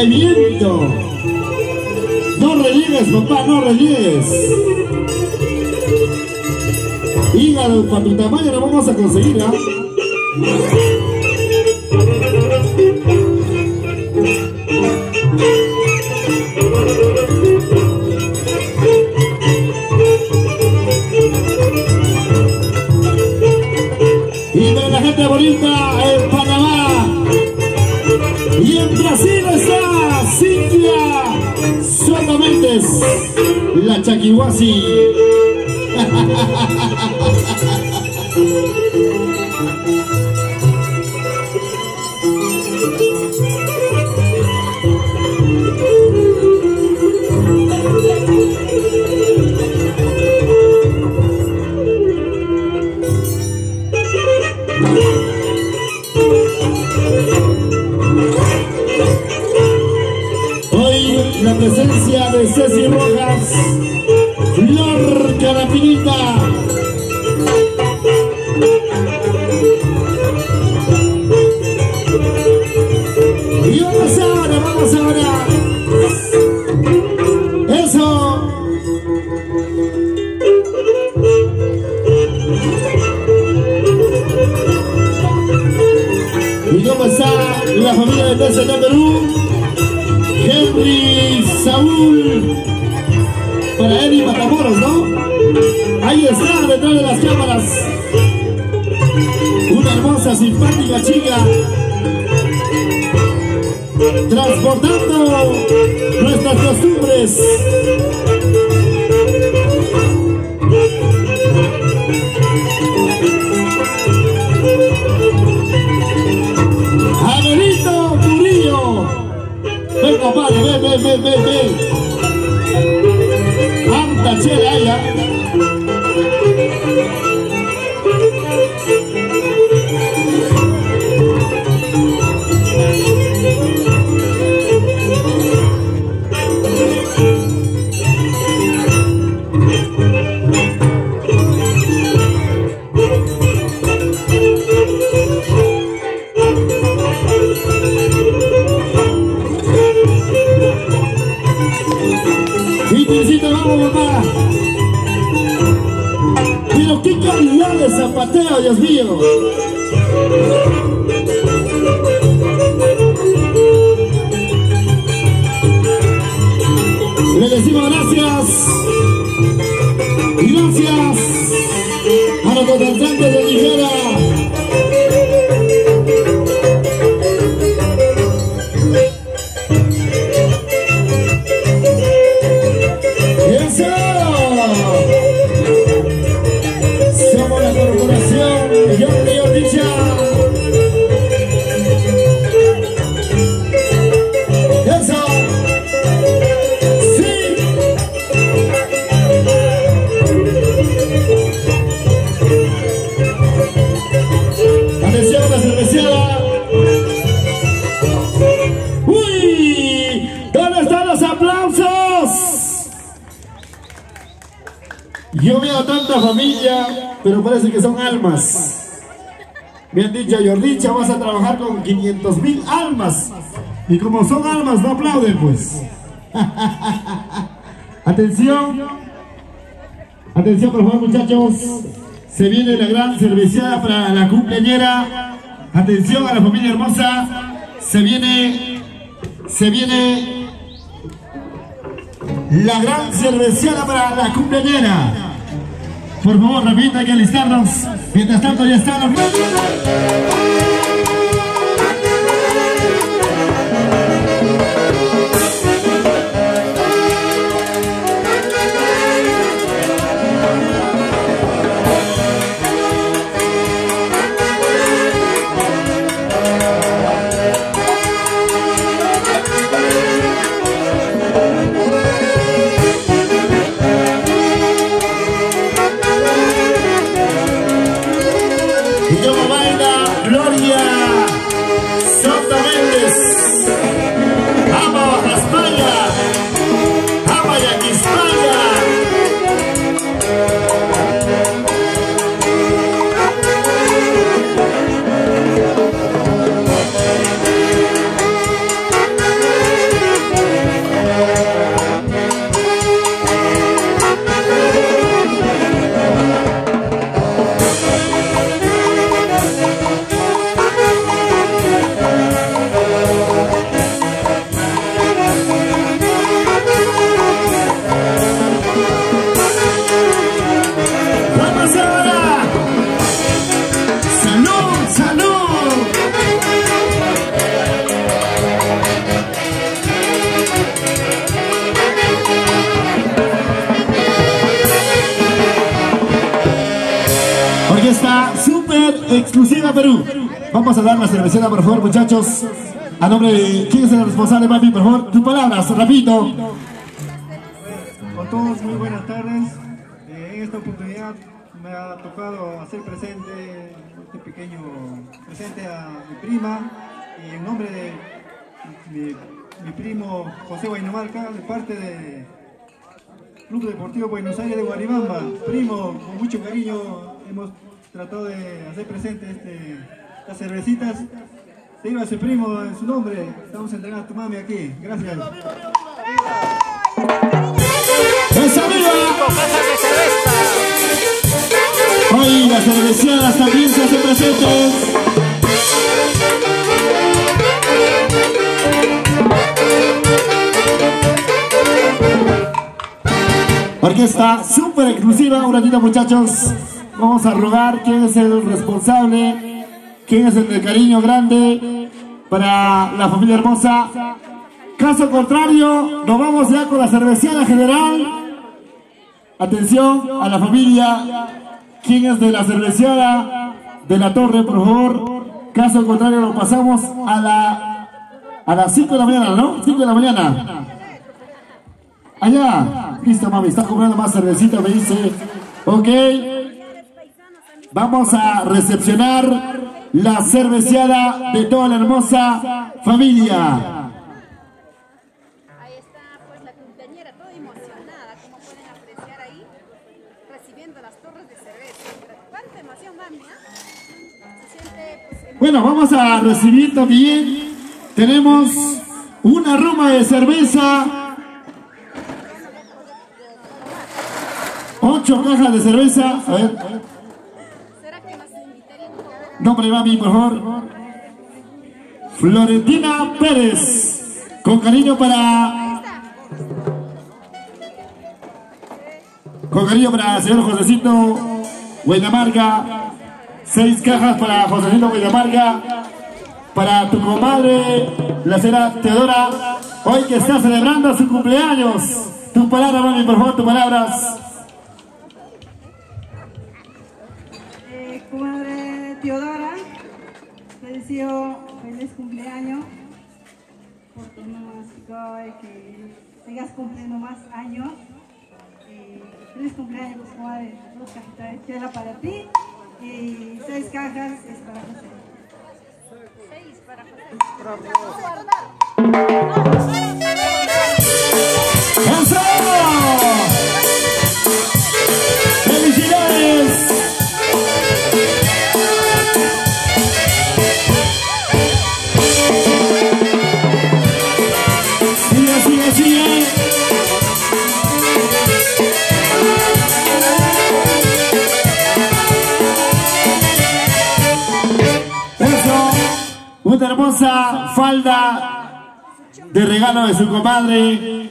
Viento. No reliegues, papá, no reliegues. Hígado, para tu tamaño lo vamos a conseguir, ¿ah? Y para la gente bonita en Panamá y en Brasil está Cintia Soto Méndez, la Chaquihuasi. La presencia de Ceci Rojas, Flor Carapinita. Y vamos ahora. Eso. Y cómo está la familia de TCT Perú. Henry, Saúl, para Eddie Matamoros, ¿no? Ahí está, detrás de las cámaras. Una hermosa, simpática chica. Transportando nuestras costumbres. Adelito Murillo. Ven, compadre, ven. Anta chela ella. Vamos, mamá. Pero qué calidad de zapateo, Dios mío. Le decimos gracias. Y gracias a los contratantes de Ligera. Somos la corporación Jordi Ordicha. Eso. Sí. Atención a la cerveceada. Uy, ¿dónde están los aplausos? Yo veo tanta familia, pero parece que son almas. Me han dicho, Jordicha, vas a trabajar con 500,000 almas. Y como son almas, no aplauden, pues. Atención. Atención, por favor, muchachos. Se viene la gran cerveceada para la cumpleañera. Atención a la familia hermosa. Se viene la gran cerveceada para la cumpleañera. Por favor, rapidito, hay que alistarnos. Mientras tanto ya están los... Orquesta súper exclusiva Perú. Vamos a dar la cervecera, por favor, muchachos. A nombre de... ¿Quién es el responsable, papi? Por favor, tus palabras, rapidito. Con todos, muy buenas tardes. En esta oportunidad me ha tocado hacer presente este pequeño presente a mi prima. Y en nombre de mi primo José Guaynamarca, de parte de Club Deportivo Buenos Aires de Guaribamba. Primo, con mucho cariño hemos tratado de hacer presente estas cervecitas. Sírvase, primo, en su nombre. Estamos entregando a tu mami aquí. Gracias. ¡Esa viva! Hoy las cerveceadas también se hacen presentes. Orquesta súper exclusiva. Un ratito, muchachos. Vamos a rogar quién es el responsable, quién es el de cariño grande para la familia hermosa. Caso contrario, nos vamos ya con la cerveceada general. Atención a la familia. ¿Quién es de la cerveceada de la Torre, por favor? Caso contrario, lo pasamos a las 5 de la mañana, ¿no? 5 de la mañana. Allá. Listo, mami. Está comprando más cervecita, me dice. Ok. Vamos a recepcionar la cerveceada de toda la hermosa familia. Bueno, vamos a recibir también, tenemos una ruma de cerveza, 8 cajas de cerveza, a ver. Nombre, mami, por favor. Florentina Pérez, con cariño para el señor Josecito Huaynamarca. 6 cajas para Josecito Huaynamarca, para tu comadre, la señora Teodora, hoy que está celebrando su cumpleaños. Tu palabra, mami, por favor, tus palabras. Comadre Teodora, te deseo feliz cumpleaños, por tu que sigas cumpliendo más años. Feliz cumpleaños, comadre. 2 cajitas de chela para ti. Y 6 cajas es para José. 6 para José. ¡Eso! ¡Felicidades! Sigue, sigue, sigue. Una hermosa falda de regalo de su comadre.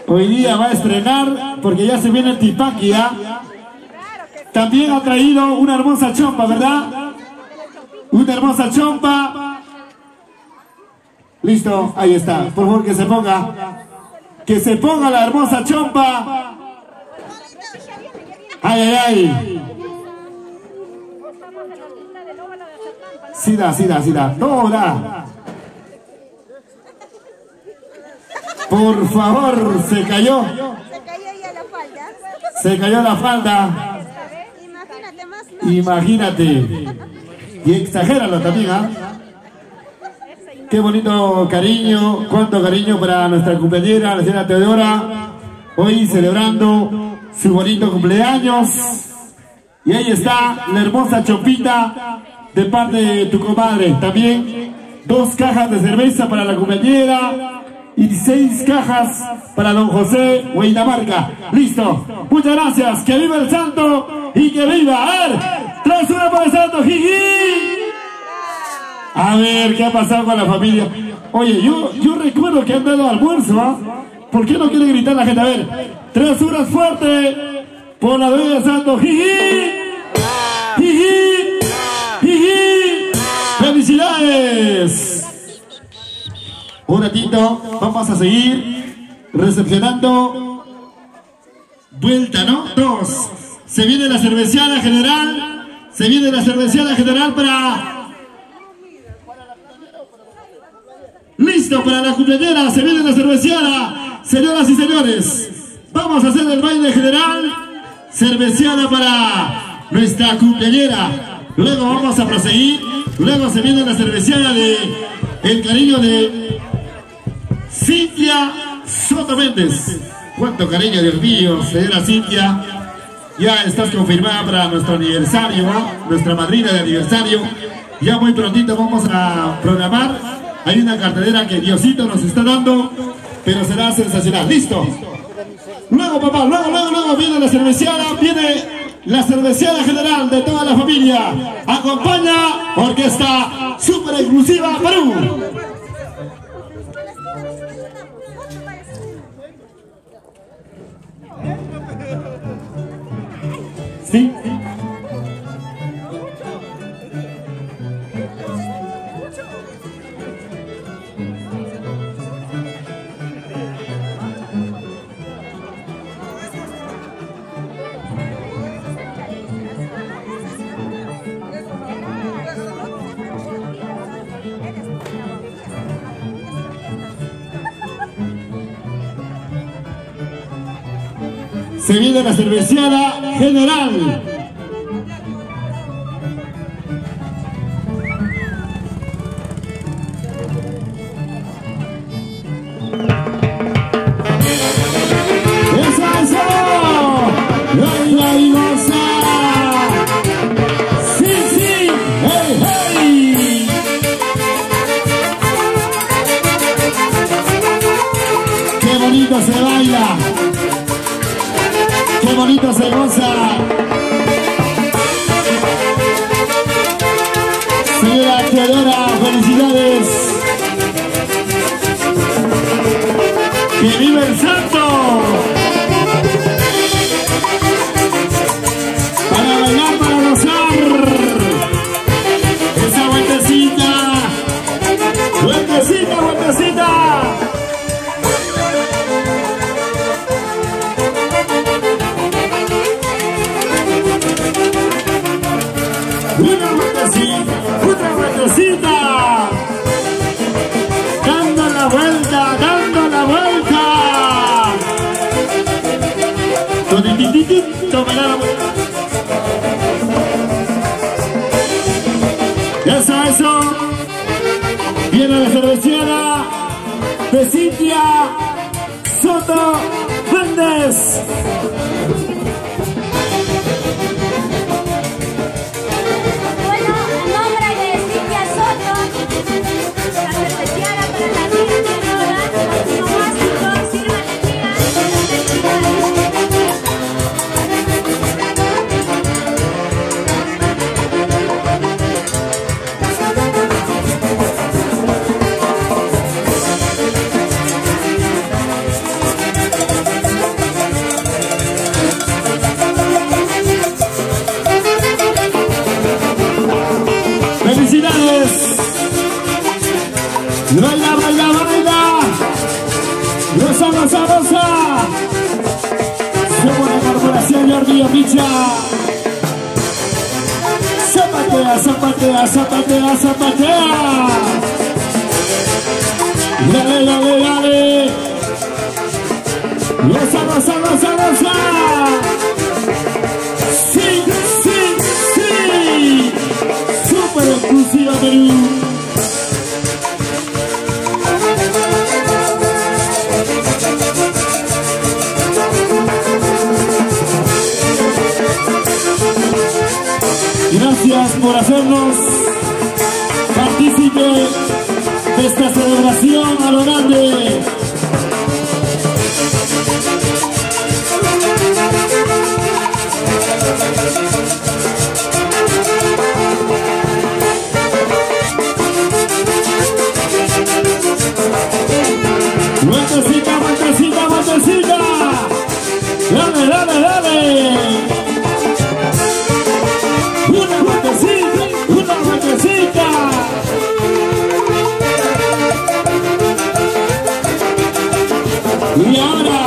Hoy día va a estrenar porque ya se viene el Tipaqui, ¿ya? También ha traído una hermosa chompa, ¿verdad? Una hermosa chompa. Listo, ahí está. Por favor, que se ponga. Que se ponga la hermosa chompa. Ay, ay, ay. Sí da. Dora. Por favor, se cayó. Se cayó la falda. Imagínate. Y exagéralo también, ¿ah? Qué bonito cariño. Cuánto cariño para nuestra compañera, la señora Teodora. Hoy celebrando su bonito cumpleaños. Y ahí está la hermosa chompita de parte de tu comadre. También 2 cajas de cerveza para la compañera y 6 cajas para don José Huaynamarca. Listo. Muchas gracias. Que viva el santo y que viva. A ver, 3-1 para el santo. Jiji. A ver, ¿qué ha pasado con la familia? Oye, yo recuerdo que han dado almuerzo, ¿ah? ¿Por qué no quiere gritar la gente? A ver, 3-1 fuerte por la dueña del santo. Jiji. Jiji. ¡Felicidades! Un ratito, vamos a seguir recepcionando. Vuelta, ¿no? 2. Se viene la cerveceada general. Se viene la cerveceada general para... Listo para la cumpleañera. Se viene la cerveceada. Señoras y señores, vamos a hacer el baile general. Cerveceada para nuestra cumpleañera. Luego vamos a proseguir. Luego se viene la cerveceada de el cariño de Cintia Soto Méndez. Cuánto cariño, Dios mío, señora Cintia. Ya estás confirmada para nuestro aniversario, ¿no? Nuestra madrina de aniversario. Ya muy prontito vamos a programar. Hay una cartelera que Diosito nos está dando, pero será sensacional. Listo. Luego, papá, luego viene la cerveceada, viene la cerveceada general de toda la familia. Acompaña Orquesta Super Exclusiva Perú. ¿Sí? Se viene la cerveceada general. ¡Eso! ¡Baila y goza! ¡Sí, sí! ¡Hey, hey! ¡Qué bonito se baila! ¡Qué bonito se goza! Señora Teodora, felicidades. ¡Que viva el santo! Para bailar, para gozar. Esa vueltecita. Vueltecita, vueltecita. Una vueltecita, otra vueltecita. Dando la vuelta, dando la vuelta. Tome la vuelta. Eso. Viene la cerveceada de Cintia Soto Méndez. ¡Felicidades! ¡Baila, baila, baila! ¡Rosa, rosa, rosa! ¡Qué buena corporación, Jordi Picha! ¡Zapatea, zapatea, zapatea, zapatea! ¡Dale, dale, dale! ¡Rosa, rosa, rosa, rosa! ¡Sí, sí, sí! ¡Súper exclusiva Perú! Gracias por hacernos partícipe de esta celebración a lo grande. Vueltecita, vueltecita, vueltecita. Dale, dale, dale. Una vueltecita, una vueltecita. Y ahora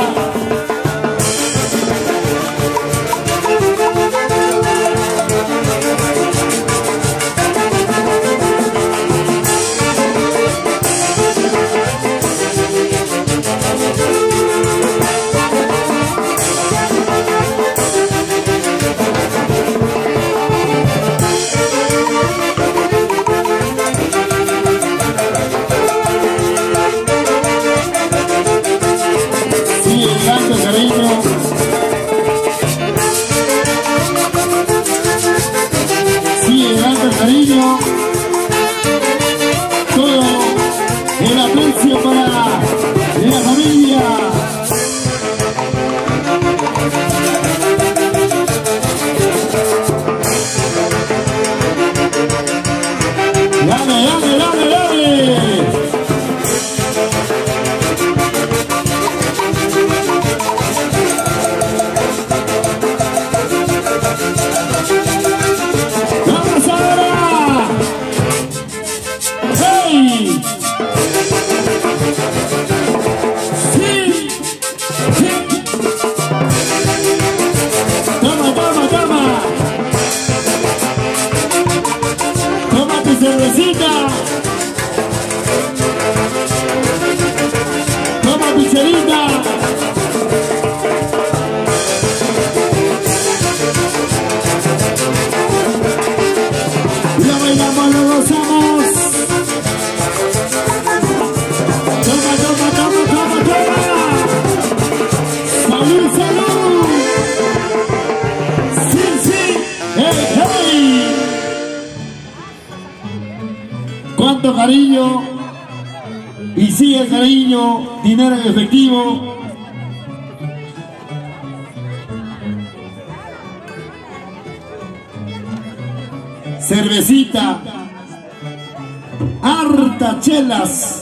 cariño. Y sí, el cariño, dinero en efectivo. Cervecita, harta chelas.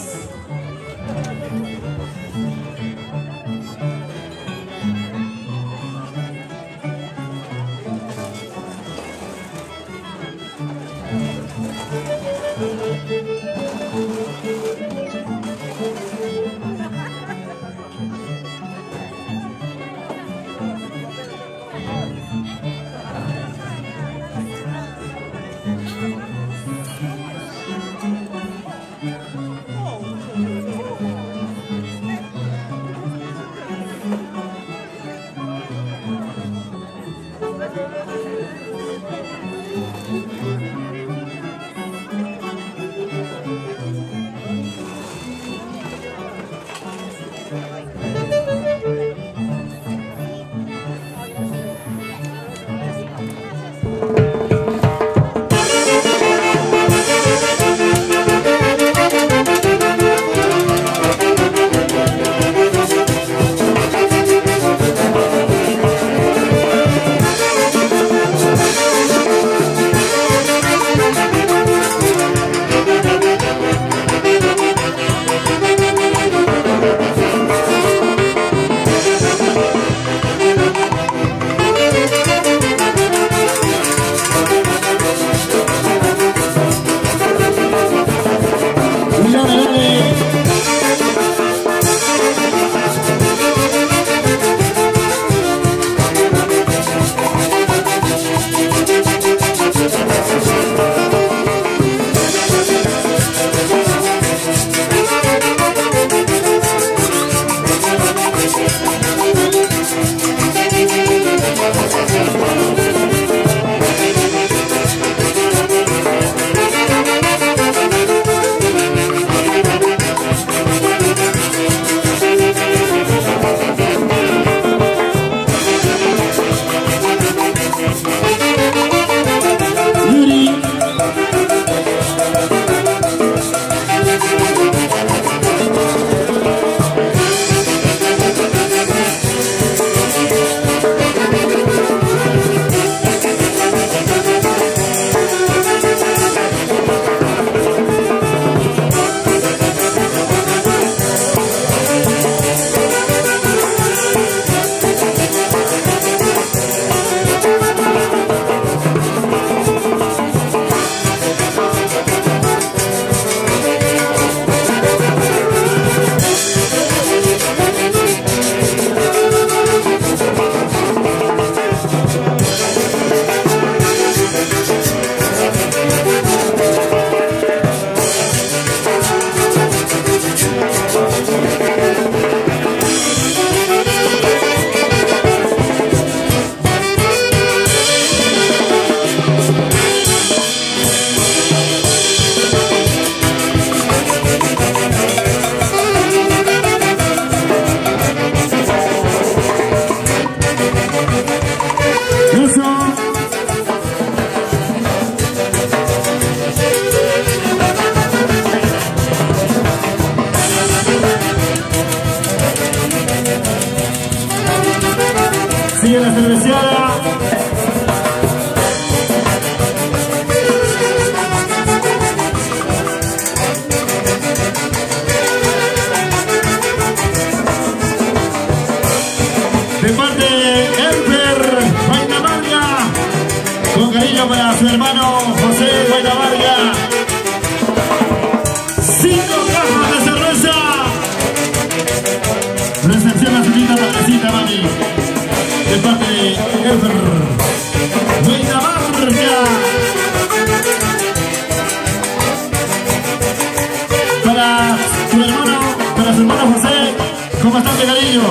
Sigue la cerveceada. De parte de Elfer Guaynavarga, con cariño para su hermano José Guaynavarga. 5 cajas de cerveza. Recepción a su linda madrecita, mami. De parte de Elfer Guaynavarga. Para su hermano José, con bastante cariño.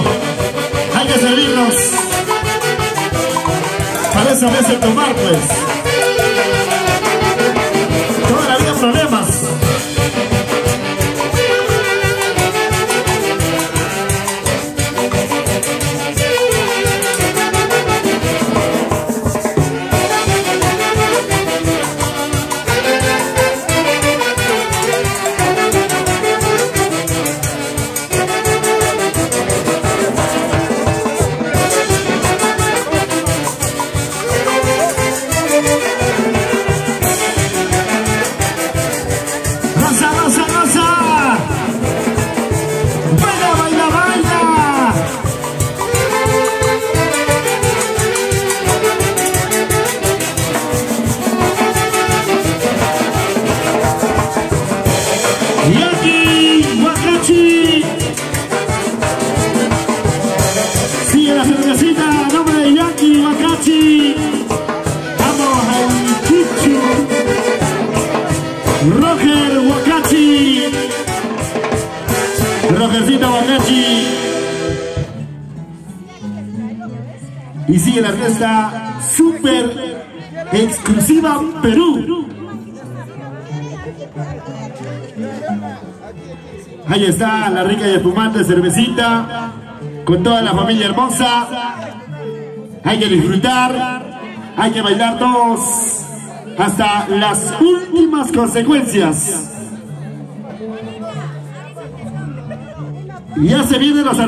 Hay que servirnos. Para eso a veces tomar, pues. Toda la vida problemas. y sigue la fiesta super exclusiva Perú. Ahí está la rica y espumante cervecita con toda la familia hermosa. Hay que disfrutar, hay que bailar todos hasta las últimas consecuencias. Ya se vienen los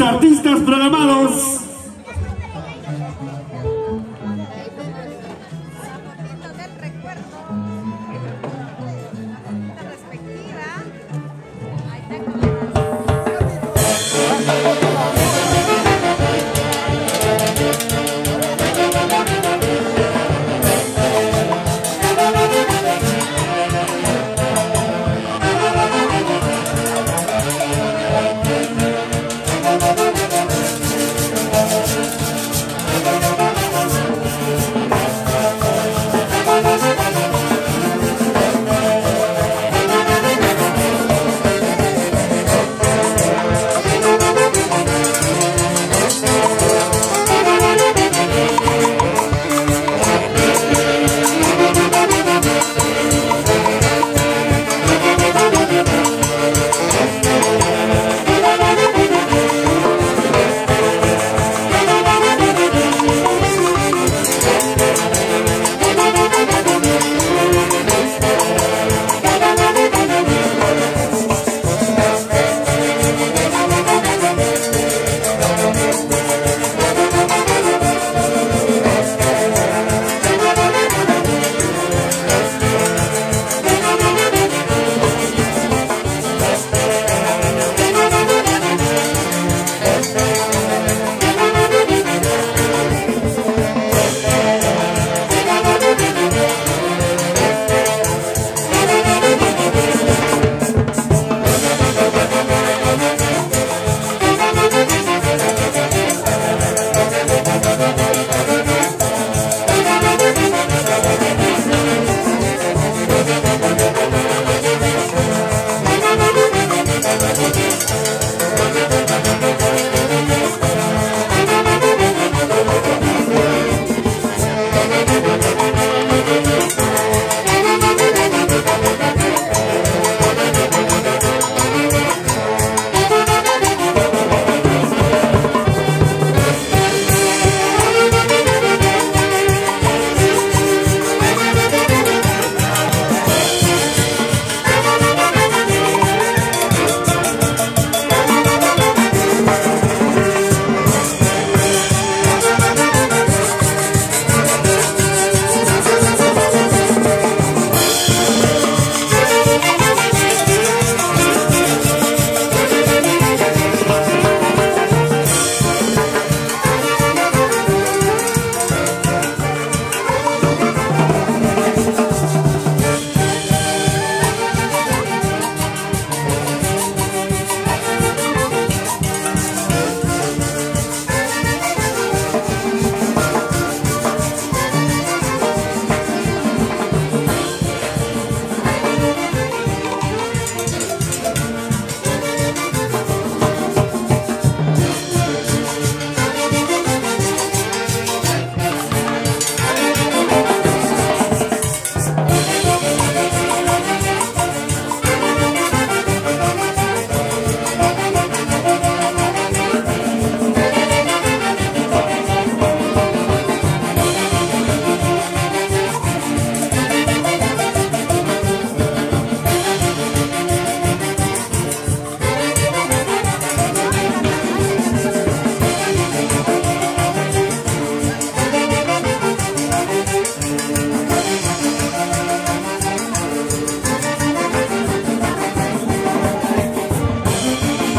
artistas programados.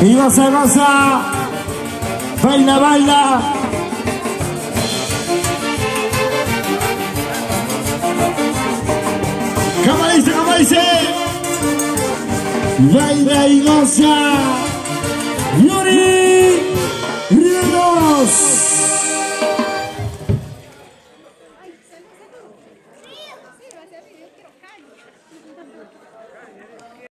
Y goza, goza, baila, baila. ¿Cómo dice? ¿Cómo dice? Baila y goza. Yuri Riveros.